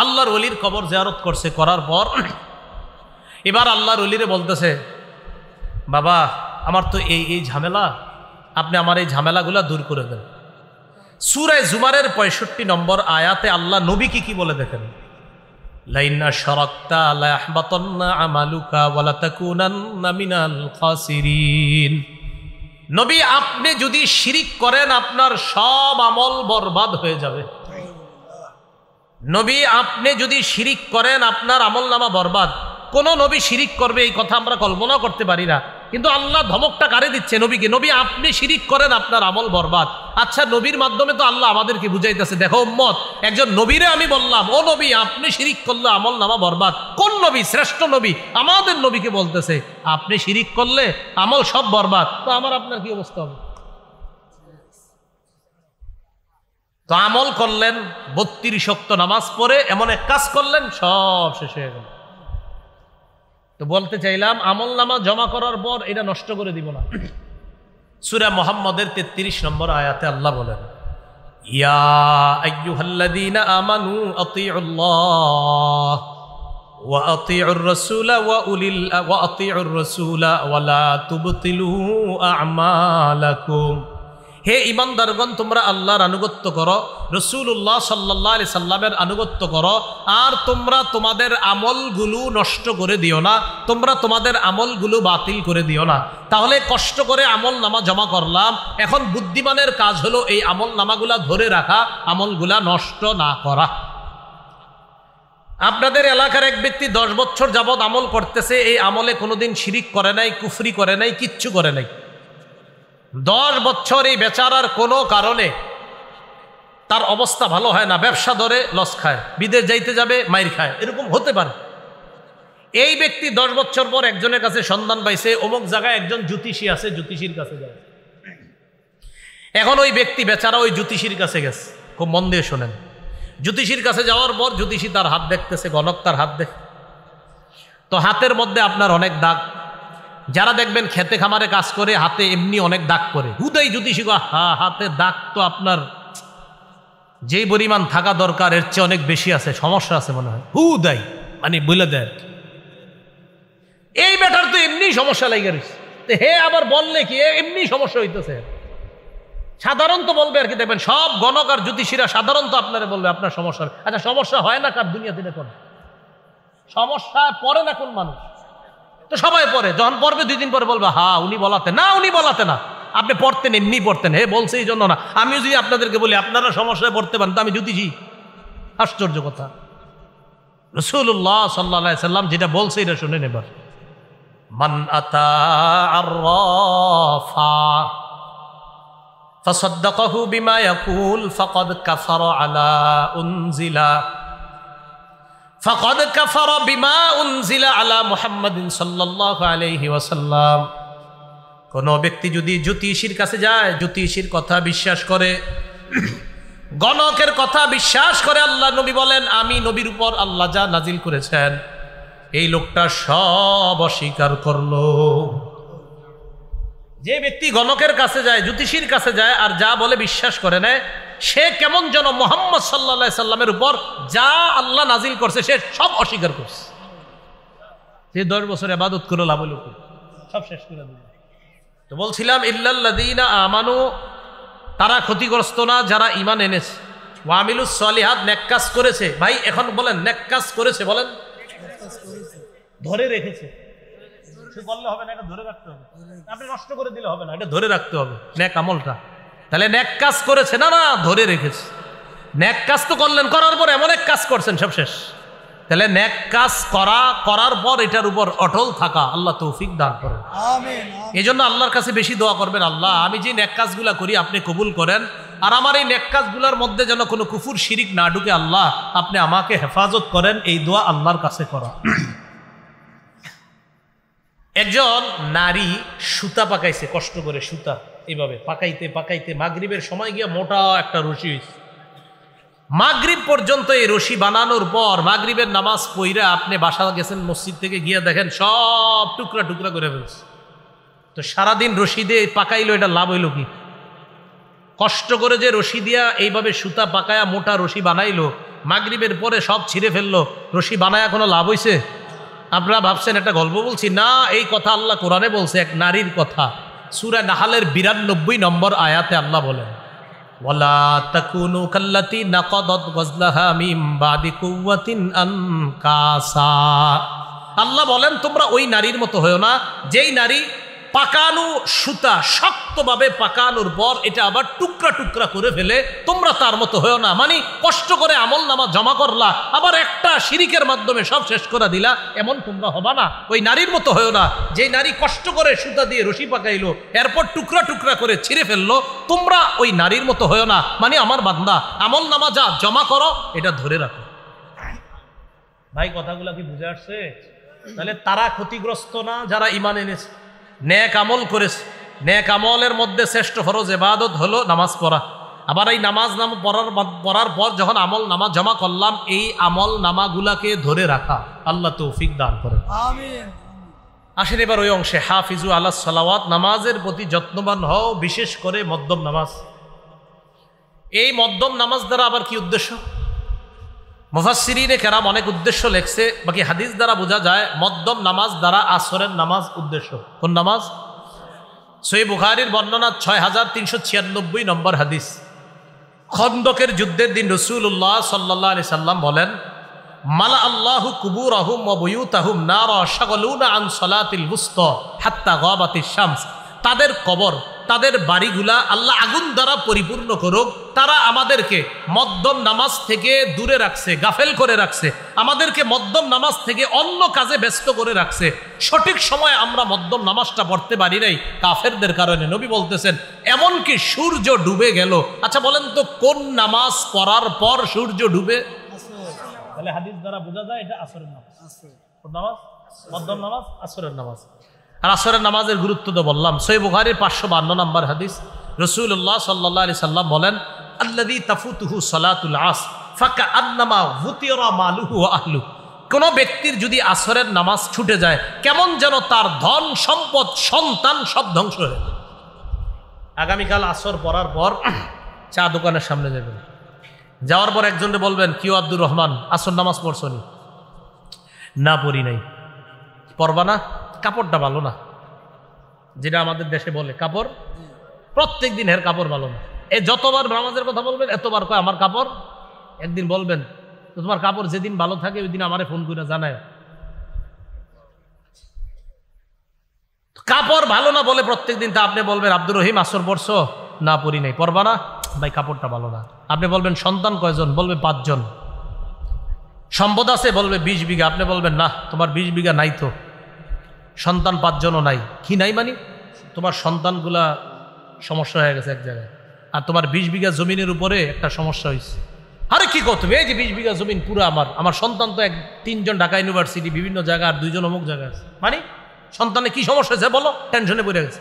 আল্লাহর ওলির কবর জিয়ারত করছে, করার পর এবার আল্লাহর ওলিরে বলতেছে, বাবা আমার তো এই ঝামেলা, আপনি আমার এই ঝামেলাগুলা দূর করে দেন। সূরা জুমারের 65 নম্বর আয়াতে আল্লাহ নবীকে কি বলে দেখেন, লাইন আশরাকতা লা ইয়াহবাতান্না আমালুকা ওয়া লা তাকুনান্না মিনাল খাসিরিন। নবী, আপনি যদি শিরিক করেন আপনার সব আমল বরবাদ হয়ে যাবে। নবী, আপনি যদি শিরিক করেন আপনার আমলনামা বরবাদ। কোন নবী শিরিক করবে এই কথা আমরা কল্পনা করতে পারি না, কিন্তু আল্লাহ ধমকটা কারে দিচ্ছে নবীকে, নবী আপনি শিরিক করেন আপনার আমল বরবাদ। আচ্ছা, নবীর মাধ্যমে তো আল্লাহ আমাদেরকে বুঝাইতেছে, দেখো উম্মত, একজন নবীরে আমি বললাম, ও নবী আপনি শিরিক করলে আমল নামা বরবাদ। কোন নবী? শ্রেষ্ঠ নবী, আমাদের নবীকে বলতেছে আপনি শিরিক করলে আমল সব বরবাদ। তো আমার আপনার কি অবস্থা হবে? তো আমল করলেন 32 ওয়াক্ত নামাজ পড়ে, এমন এক কাজ করলেন সব শেষ হয়ে গেল। তো বলতে চাইলাম আমল নামা জমা করার পর এটা নষ্ট করে দিব না। সূরা মুহাম্মদের 33 নম্বর আয়াতে আল্লাহ বলেন, ইয়া আইয়ুহাল্লাযীনা আমানু আতিউল্লাহ ওয়া আতিউর রাসূলা ওয়া আতিউর রাসূলা ওয়া লা তুবতিলু আ'মালাকুম। হে ঈমানদারগণ, তোমরা আল্লাহর আনুগত্য করো, রাসূলুল্লাহ সাল্লাল্লাহু আলাইহি সাল্লামের আনুগত্য করো, আর তোমরা তোমাদের আমলগুলো নষ্ট করে দিও না, তোমরা তোমাদের আমলগুলো বাতিল করে দিও না। তাহলে কষ্ট করে আমল নামা জমা করলাম, এখন বুদ্ধিমানের কাজ হলো এই আমল নামাগুলা ধরে রাখা, আমলগুলা নষ্ট না করা। আপনাদের এলাকার এক ব্যক্তি 10 বছর যাবৎ আমল করতেছে, এই আমলে কোনোদিন শিরিক করে নাই, কুফরি করে নাই, কিচ্ছু করে নাই। 10 বছর এই বেচারার কোনো কারণে তার অবস্থা ভালো হয় না, ব্যবসা ধরে লস খায়, বিদেশ যাইতে যাবে মাইর খায়, এরকম হতে পারে। এই ব্যক্তি 10 বছর পর একজনের কাছে সন্ধান পাইছে, অমুক জায়গায় একজন জ্যোতিষী আছে, জ্যোতিষীর কাছে যায়। এখন ওই ব্যক্তি বেচারা ওই জ্যোতিষীর কাছে গেছে, খুব মন দিয়ে শোনেন। জ্যোতিষীর কাছে যাওয়ার পর জ্যোতিষী তার হাত দেখতেছে, গণক তার হাত দেখ। তো হাতের মধ্যে আপনার অনেক দাগ, যারা দেখবেন খেতে খামারে কাজ করে হাতে এমনি অনেক দাগ করে, হুদাই জ্যোতিষী হাতে দাগ তো আপনার যেই পরিমাণ থাকা দরকার এর চেয়ে অনেক বেশি আছে, সমস্যা আছে মনে হয়, হুদাই মানে বলে দেয়। এই ব্যাটার তো এমনি সমস্যা লেগে রয়েছে, হে আবার বললে কি এমনি সমস্যা হইতেছে। সাধারণত বলবে আর কি, দেখবেন সব গণক আর জ্যোতিষীরা সাধারণত আপনারা বলবে আপনার সমস্যা। আচ্ছা, সমস্যা হয় না কার দুনিয়াতে? কোন সমস্যা পড়ে না কোন মানুষ? তো সবাই পড়ে, যখন পড়বে 2 দিন পরে বলবে হ্যাঁ উনি বলাতে না, উনি বলাতে না। আপনি পড়তেন, এমনি পড়তেন, হে বলছে এই জন্য না। আমিও যদি আপনাদেরকে বলি আপনারা সমস্যায় পড়তে পারেন, তো আমি জ্যোতিষী? আশ্চর্য কথা। রাসূলুল্লাহ সাল্লাল্লাহু আলাইহি সাল্লাম যেটা বলছে এটা শুনেন এবার। মান আতা আররাফা ফাসাদ্দাকাহু বিমা ইয়াকুল ফাকাদ কাফারা আলা উনজিলা ফাকাদ কাফারা বিমা উনজিলা আলা মুহাম্মাদিন সাল্লাল্লাহু আলাইহি ওয়াসাল্লাম। কোন ব্যক্তি যদি জ্যোতিষীর কাছে যায়, জ্যোতিষীর কথা বিশ্বাস করে, গণকের কথা বিশ্বাস করে, আল্লাহ নবী বলেন আমি নবীর উপর আল্লাহ যা নাজিল করেছেন এই লোকটা সব অস্বীকার করলো। যে ব্যক্তি গণকের কাছে যায়, জ্যোতিষীর কাছে যায় আর যা বলে বিশ্বাস করে নেয়, সে কেমন যেন মুহাম্মদ সাল্লাল্লাহু আলাইহি সাল্লামের উপর যা আল্লাহ নাজিল করছে সে সব অস্বীকার করছে। যে 10 বছর ইবাদত করে লাভ হলো, সব শেষ করে দিল। তো বলছিলাম ইল্লাল্লাযীনা আমানু, তারা ক্ষতিগ্রস্ত না যারা ঈমান এনেছে, ওয়া আমিলুস সলিহাত, নেক কাজ করেছে। ভাই এখন বলেন নেক কাজ করেছে, বলেন ধরে রেখেছে। বললে হবে না, এটা ধরে রাখতে হবে। আপনি নষ্ট করে দিলে হবে না, এটা ধরে রাখতে হবে নেক আমলটা। তাহলে নেক কাজ করেছে না, না ধরে রেখেছে। নেক কাজ তো করলেন, করার পর এমন এক কাজ করছেন সব শেষ। তাহলে নেক কাজ করার পর এটার উপর অটল থাকা আল্লাহ তৌফিক দান করেন, আমিন। এই জন্য আল্লাহর কাছে বেশি দোয়া করবেন, আল্লাহ আমি যে নেক কাজগুলা করি আপনি কবুল করেন, আর আমার এই নেক কাজগুলোর মধ্যে যেন কোনো কুফুর শিরিক না ঢুকে, আল্লাহ আপনি আমাকে হেফাজত করেন। এই দোয়া আল্লাহর কাছে করা। একজন নারী সুতা পাকাইছে, কষ্ট করে সুতা এইভাবে পাকাইতে পাকাইতে মাগরিবের সময় গিয়ে মোটা একটা রশি হয়েছে। মাগরিব পর্যন্ত এই রশি বানানোর পর মাগরিবের নামাজ পইরা আপনি বাসা গেছেন, মসজিদ থেকে গিয়ে দেখেন সব টুকরা টুকরা করে ফেলছে। তো সারাদিন রশি দিয়ে পাকাইলো, এটা লাভ হইল কি? কষ্ট করে যে রশি দিয়া এইভাবে সুতা পাকায়া মোটা রশি বানাইলো, মাগরিবের পরে সব ছিঁড়ে ফেললো, রশি বানায়া কোনো লাভ হইছে? আপনারা ভাবছেন একটা গল্প বলছি? না, এই কথা আল্লাহ কোরআনে বলছে, এক নারীর কথা। সূরা নাহালের 92 নম্বর আয়াতে আল্লাহ বলেন, ওয়ালা তাকুনু কাল্লাতী নাকাদাত গাজলাহা মিন বাদি কুওয়াতিন আনকাসা। আল্লাহ বলেন তোমরা ওই নারীর মতো হয়ো না, যেই নারী পাকানো সুতা শক্তভাবে পাকানোর পর এটা আবার টুকরা টুকরা করে ফেলে, তোমরা তার মতো হয়ো না। মানে কষ্ট করে আমল নামা জমা করলা, আবার একটা শিরিকের মাধ্যমে সব শেষ করে দিলা, এমন তোমরা হবা না, ওই নারীর মতো হয়ো না। যেই নারী কষ্ট করে সুতা দিয়ে রশি পাকাইলো, এরপর টুকরা টুকরা করে ছিঁড়ে ফেললো, তোমরা ওই নারীর মতো হয়ো না। মানে আমার বান্দা আমল নামা যা জমা করো এটা ধরে রাখো। ভাই কথাগুলো কি বুঝে আসছে? তাহলে তারা ক্ষতিগ্রস্ত না যারা ঈমান এনেছে, নেক আমল করেছে। নেক আমলের মধ্যে শ্রেষ্ঠ ফরজ ইবাদত হলো নামাজ পড়া। আবার এই নামাজ পড়ার পর যখন আমল নামা জমা করলাম, এই আমল নামাগুলাকে ধরে রাখা আল্লাহ তৌফিক দান করেন, আমিন। আসেন এবার ওই অংশে, হাফিজু আলাস সালাওয়াত, নামাজের প্রতি যত্নবান হও, বিশেষ করে মধ্যম নামাজ। এই মধ্যম নামাজ দ্বারা আবার কি উদ্দেশ্য? মুফাসসিরিনে কেরাম অনেক উদ্দেশ্য লেখছে, বাকি হাদিস দ্বারা বোঝা যায় মধ্যম নামাজ দ্বারা আসরের নামাজ উদ্দেশ্য। কোন নামাজ? সহিহ বুখারীর বর্ণনা 6396 নম্বর হাদিস। খন্দকের যুদ্ধের দিন রাসূলুল্লাহ সাল্লাল্লাহু আলাইহি সাল্লাম বলেন, মালা আল্লাহু কুবুরাহুম ওয়া বুয়ুতাহুম নারা শাগালুনা আন সালাতিল বুসতা হাত্তা গাবাতিশ শামস। তাদের কবর, তাদের বাড়িগুলা আল্লাহ আগুন দ্বারা পরিপূর্ণ করুক। তারা আমাদেরকে মধ্যম নামাজ থেকে দূরে রাখছে, গাফেল করে রাখছে, আমাদেরকে মধ্যম নামাজ থেকে অন্য কাজে ব্যস্ত করে রাখছে। সঠিক সময় আমরা মধ্যম নামাজটা পড়তে পারি নাই কাফেরদের কারণে। নবী বলতেছেন এমনকি সূর্য ডুবে গেল। আচ্ছা বলেন তো, কোন নামাজ পড়ার পর সূর্য ডুবে? তাহলে হাদিস দ্বারা বোঝা যায় এটা আসরের নামাজ। কোন নামাজ? মধ্যম নামাজ, আসরের নামাজ। আর আসরের নামাজের গুরুত্ব তো বললাম। সহিহ বুখারীর 552 নম্বর হাদিস, রাসূলুল্লাহ সাল্লাল্লাহু আলাইহি সাল্লাম বলেন, আল্লাযী তাফুতুহু সালাতুল আসর ফাকাআন্নামা গুতিরা মালুহু ওয়া আহলুহু। কোন ব্যক্তির যদি আসরের নামাজ ছুটে যায়, কেমন যেন তার ধন সম্পদ সন্তান সব ধ্বংস হয়ে যায়। আগামীকাল আসর পড়ার পর চা দোকানের সামনে যাবেন, যাওয়ার পর একজনকে বলবেন, কিও আব্দুর রহমান, আসর নামাজ পড়ছো নি? না পড়ি নাই। পড়বা না? কাপড়টা ভালো না, যেটা আমাদের দেশে বলে কাপড়, প্রত্যেক দিন এর কাপড় ভালো না। এ যতবার নামাজের কথা বলবেন এতবার কয় আমার কাপড়। একদিন বলবেন তো তোমার কাপড় যেদিন ভালো থাকে ওই দিন আমারে ফোন করে জানায়। কাপড় ভালো না বলে প্রত্যেকদিন তা আপনি বলবেন আব্দুর রহিম আসর পড়ছো, না পড়ি নাই, পড়বা না, ভাই কাপড়টা ভালো না। আপনি বলবেন সন্তান কয়জন, বলবে 5 জন। সম্পদ আছে, বলবে 20 বিঘা, আপনি বলবেন না তোমার 20 বিঘা নাই তো, সন্তান 5 জনও নাই। কি নাই মানে? তোমার সন্তানগুলা সমস্যা হয়ে গেছে এক জায়গায়, আর তোমার 20 বিঘা জমিনের উপরে একটা সমস্যা হয়েছে। আরে কি কর তুমি, এই যে 20 বিঘা জমিন পুরো আমার সন্তান তো 3 জন ঢাকা ইউনিভার্সিটি বিভিন্ন জায়গা, আর 2 জন অমুক জায়গায় আছে, মানে সন্তানে কি সমস্যা হয়েছে বলো, টেনশনে পড়ে গেছে।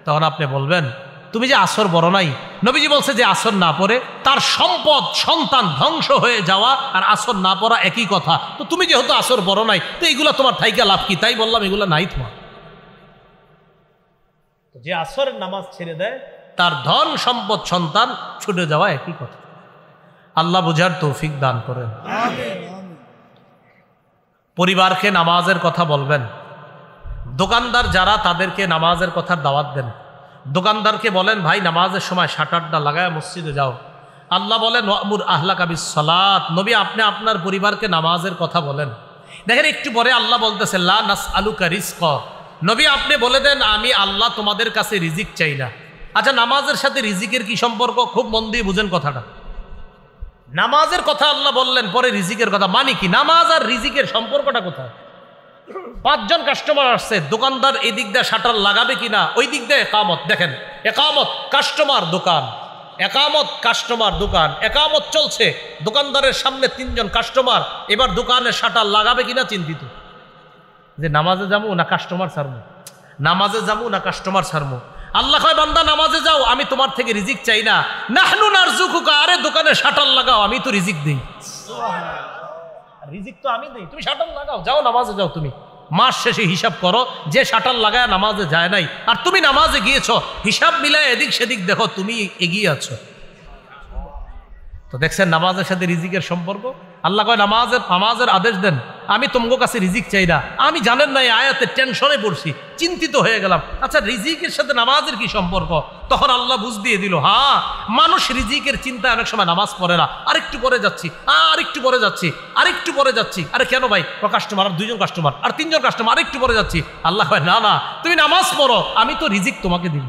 তখন আপনি বলবেন তুমি যে আসর বড় নাই, নবীজি বলছে যে আসর না পড়ে তার সম্পদ সন্তান ধ্বংস হয়ে যাওয়া আর আসর না পড়া একই কথা, তো তুমি যেহেতু আসর বড় নাই তো এইগুলা তোমার থাইকা লাভ কি? তাই বললাম এগুলা নাই তোমার। যে আসরের নামাজ ছেড়ে দেয় তার ধন সম্পদ সন্তান ছুটে যাওয়া একই কথা। আল্লাহ বুঝার তৌফিক দান করেন। পরিবারকে নামাজের কথা বলবেন। দোকানদার যারা তাদেরকে নামাজের কথার দাওয়াত দেন। দোকানদারকে বলেন ভাই নামাজের সময় শাটারটা লাগায় মসজিদে যাও। আল্লাহ বলেন ওয়ামুর আহলাকা বিসসালাত, নবী আপনি আপনার পরিবারকে নামাজের কথা বলেন। দেখেন একটু পরে আল্লাহ বলতেছে লা নাসআলুকা রিজকা, নবী আপনি বলে দেন আমি আল্লাহ তোমাদের কাছে রিজিক চাই না। আচ্ছা নামাজের সাথে রিজিকের কি সম্পর্ক? খুব মন দিয়ে বুঝেন কথাটা। নামাজের কথা আল্লাহ বললেন, পরে রিজিকের কথা, মানে কি? নামাজ আর রিজিকের সম্পর্কটা কোথায়? 5 জন কাস্টমার আসছে, দোকানদার এই দিক দিয়ে শাটার লাগাবে কিনা, ওই দিক দিয়ে একামত। দেখেন একামত কাস্টমার দোকান, একামত কাস্টমার দোকান, একামত চলছে, দোকানদারের সামনে 3 জন কাস্টমার, এবার দোকানের শাটার লাগাবে কিনা চিন্তিত, যে নামাজে যাবো না কাস্টমার ছাড়বো, নামাজে যাবো না কাস্টমার ছাড়বো। আল্লাহ কয় বান্দা নামাজে যাও, আমি তোমার থেকে রিজিক চাই না। নাহনু নারজুকুকা, আরে দোকানে শাটার লাগাও, আমি তো রিজিক দেই, রিজিক তো আমি দেই, তুমি শাটার লাগাও, যাও নামাজে যাও। তুমি মাস শেষে হিসাব করো, যে শাটার লাগায় নামাজে যায় নাই আর তুমি নামাজে গিয়েছো, হিসাব মিলায় এদিক সেদিক দেখো তুমি এগিয়ে আছো। তো দেখছেন নামাজের সাথে রিজিকের সম্পর্ক। আল্লাহ কয় নামাজের আদেশ দেন, আমি তোমার কাছে রিজিক চাই না। আমি জানেন না এই আয়াতে টেনশনে পড়ছি, চিন্তিত হয়ে গেলাম, আচ্ছা রিজিকের সাথে নামাজের কি সম্পর্ক? তখন আল্লাহ বুঝ দিয়ে দিল, হ্যাঁ মানুষ রিজিকের চিন্তায় অনেক সময় নামাজ পড়ে না, আরেকটু পরে যাচ্ছি, আরেকটু পরে যাচ্ছি, আরেকটু পরে যাচ্ছি। আরে কেন ভাই? কাস্টমার আর 2 জন কাস্টমার আর 3 জন কাস্টমার, আরেকটু পরে যাচ্ছি। আল্লাহ কয় না না, তুমি নামাজ পড়ো, আমি তো রিজিক তোমাকে দিব,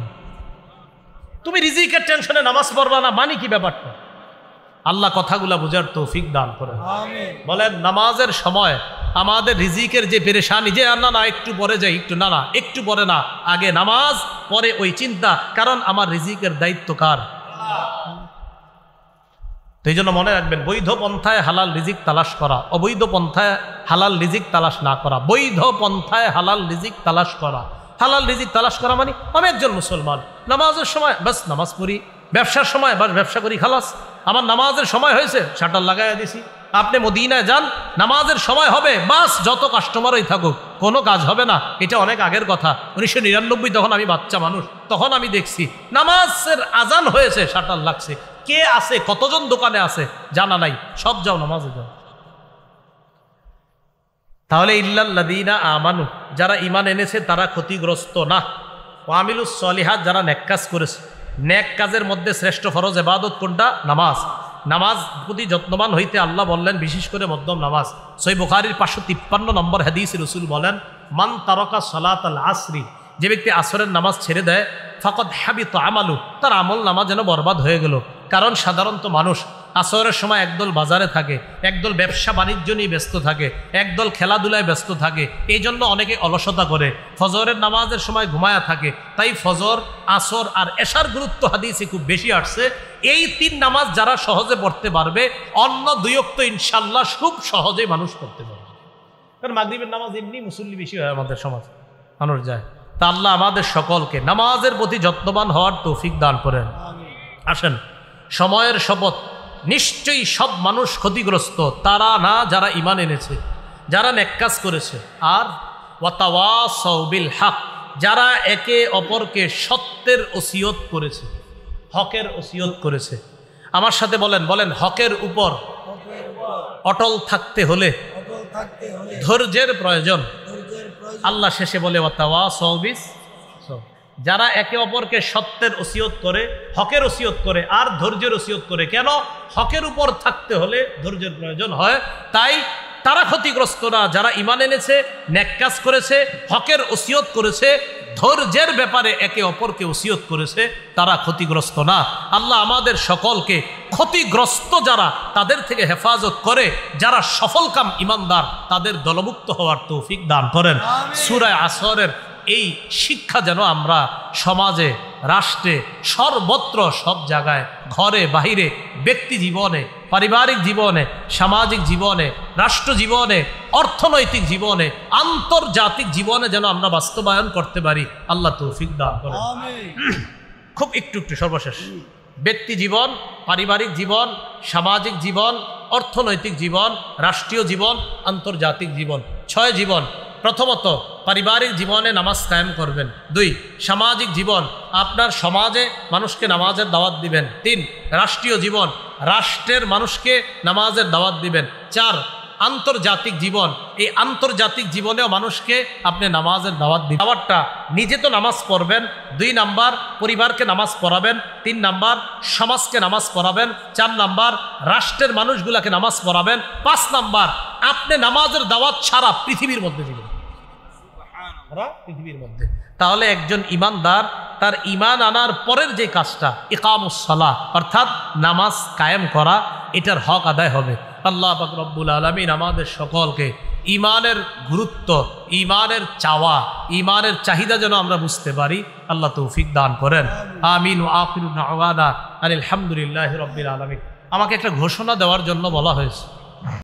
তুমি রিজিকের টেনশনে নামাজ পড়বা না, মানে কি ব্যাপারটা? আল্লাহ কথাগুলা বোঝার তৌফিক দান করেন। বলেন নামাজের সময় আমাদের রিজিকের যে পেরেশানি, যে না না একটু পরে যাই, একটু না না একটু পরে না, আগে নামাজ পরে ওই চিন্তা, কারণ আমার রিজিকের দায়িত্ব কার? তো এই জন্য মনে রাখবেন, বৈধ পন্থায় হালাল রিজিক তালাশ করা, অবৈধ পন্থায় হালাল রিজিক তালাশ না করা। বৈধ পন্থায় হালাল রিজিক তালাশ করা, হালাল রিজিক তালাশ করা মানে আমি একজন মুসলমান, নামাজের সময় বাস নামাজ পড়ি, ব্যবসার সময় বাস ব্যবসা করি, খালাস, আমার নামাজের সময় হয়েছে শাটার লাগাইয়া দিছি। আপনি মদিনায় যান, নামাজের সময় হবে, বাস যত কাস্টমারই থাকুক কোনো কাজ হবে না। এটা অনেক আগের কথা, 1999 তখন আমি বাচ্চা মানুষ, তখন আমি দেখছি নামাজের আজান হয়েছে, শাটার লাগছে, কে আছে কতজন দোকানে আছে জানা নাই, সব যাও নামাজে যাও। তাহলে ইল্লাল্লাযীনা আমানু, যারা ঈমান এনেছে তারা ক্ষতিগ্রস্ত না। ওয়া আমিলুস সলিহাত, যারা নেক কাজ করেছে। নেক কাজের মধ্যে শ্রেষ্ঠ ফরজ ইবাদত কোনটা? নামাজ। নামাজ প্রতি যত্নবান হইতে আল্লাহ বললেন, বিশেষ করে মধ্যম নামাজ। সহিহ বুখারীর 553 নম্বর হাদিস, রাসূল বলেন মান তারাকা সালাতাল আসরি, যে ব্যক্তি আসরের নামাজ ছেড়ে দেয়, ফাকাদ হাবিতা আমালু, তার আমল নামাজ যেন বরবাদ হয়ে গেল। কারণ সাধারণত মানুষ আসরের সময় একদল বাজারে থাকে, একদল ব্যবসা বাণিজ্য নিয়ে ব্যস্ত থাকে, একদল খেলাধুলায় ব্যস্ত থাকে, এই জন্য অনেকে অলসতা করে, ফজরের নামাজের সময় ঘুমায়া থাকে। তাই ফজর, আসর আর এশার গুরুত্ব হাদিসে খুব বেশি আসছে। এই 3 নামাজ যারা সহজে পড়তে পারবে, অন্য 2 ওয়াক্ত ইনশাল্লাহ খুব সহজে মানুষ পড়তে পারবে। কারণ মাগরিবের নামাজ এমনি মুসল্লি বেশি হয় আমাদের সমাজে, মানুষ যায়। তা আল্লাহ আমাদের সকলকে নামাজের প্রতি যত্নবান হওয়ার তৌফিক দান করেন। আসেন, সময়ের শপথ, নিশ্চয়ই সব মানুষ ক্ষতিগ্রস্ত তারা না যারা ঈমান এনেছে, যারা নেক কাজ করেছে, আর ওয়াতাওয়াসাউ বিল হক, যারা একে অপরকে সত্যের ওসিয়ত করেছে, হকের ওসিয়ত করেছে। আমার সাথে বলেন হকের উপর অটল থাকতে হলে ধৈর্যের প্রয়োজন। আল্লাহ শেষে বলে ওয়াতাওয়াসাউ বিস, যারা একে অপরকে সত্যের ওসিয়ত করে, হকের ওসিয়ত করে, আর ধৈর্যের ওসিয়ত করে। কেন? হকের উপর থাকতে হলে ধৈর্যের প্রয়োজন হয়। তাই তারা ক্ষতিগ্রস্ত না যারা ঈমান এনেছে, নেক কাজ করেছে, হকের ওসিয়ত করেছে, ধৈর্যের ব্যাপারে একে অপরকে ওসিয়ত করেছে তারা ক্ষতিগ্রস্ত না। আল্লাহ আমাদের সকলকে ক্ষতিগ্রস্ত যারা তাদের থেকে হেফাজত করে, যারা সফলকাম ইমানদার তাদের দলভুক্ত হওয়ার তৌফিক দান করেন। সূরা আসরের এই শিক্ষা যেন আমরা সমাজে, রাষ্ট্রে, সর্বত্র, সব জায়গায়, ঘরে বাহিরে, ব্যক্তি জীবনে, পারিবারিক জীবনে, সামাজিক জীবনে, রাষ্ট্র জীবনে, অর্থনৈতিক জীবনে, আন্তর্জাতিক জীবনে যেন আমরা বাস্তবায়ন করতে পারি। আল্লাহ তৌফিক দান করেন। খুব একটু সর্বশেষ, ব্যক্তি জীবন, পারিবারিক জীবন, সামাজিক জীবন, অর্থনৈতিক জীবন, রাষ্ট্রীয় জীবন, আন্তর্জাতিক জীবন, 6 জীবন। প্রথমত পারিবারিক জীবনে নামাজ কায়েম করবেন। 2 সামাজিক জীবন, আপনার সমাজে মানুষকে নামাজের দাওয়াত দিবেন। 3 রাষ্ট্রীয় জীবন, রাষ্ট্রের মানুষকে নামাজের দাওয়াত দিবেন। 4 আন্তর্জাতিক জীবন, এই আন্তর্জাতিক জীবনেও মানুষকে আপনি নামাজের দাওয়াত দিবেন। দাওয়াতটা নিজে তো নামাজ পড়বেন, 2 নাম্বার পরিবারকে নামাজ পড়াবেন, 3 নাম্বার সমাজকে নামাজ পড়াবেন, 4 নাম্বার রাষ্ট্রের মানুষগুলাকে নামাজ পড়াবেন, 5 নাম্বার আপনি নামাজের দাওয়াত সারা পৃথিবীর মধ্যে দিবেন, সারা পৃথিবীর মধ্যে। তাহলে একজন ইমানদার তার ইমান আনার পরের যে কাজটা ইকামুস সালাহ, অর্থাৎ নামাজ কায়েম করা, এটার হক আদায় হবে। আল্লাহ পাক রব্বুল আলামিন আমাদের সকলকে ইমানের গুরুত্ব, ইমানের চাওয়া, ইমানের চাহিদা যেন আমরা বুঝতে পারি, আল্লাহ তৌফিক দান করেন। আমিন ওয়া আখিরু দাওয়ানা আলহামদুলিল্লাহি রাব্বিল আলামিন। আমাকে একটা ঘোষণা দেওয়ার জন্য বলা হয়েছে।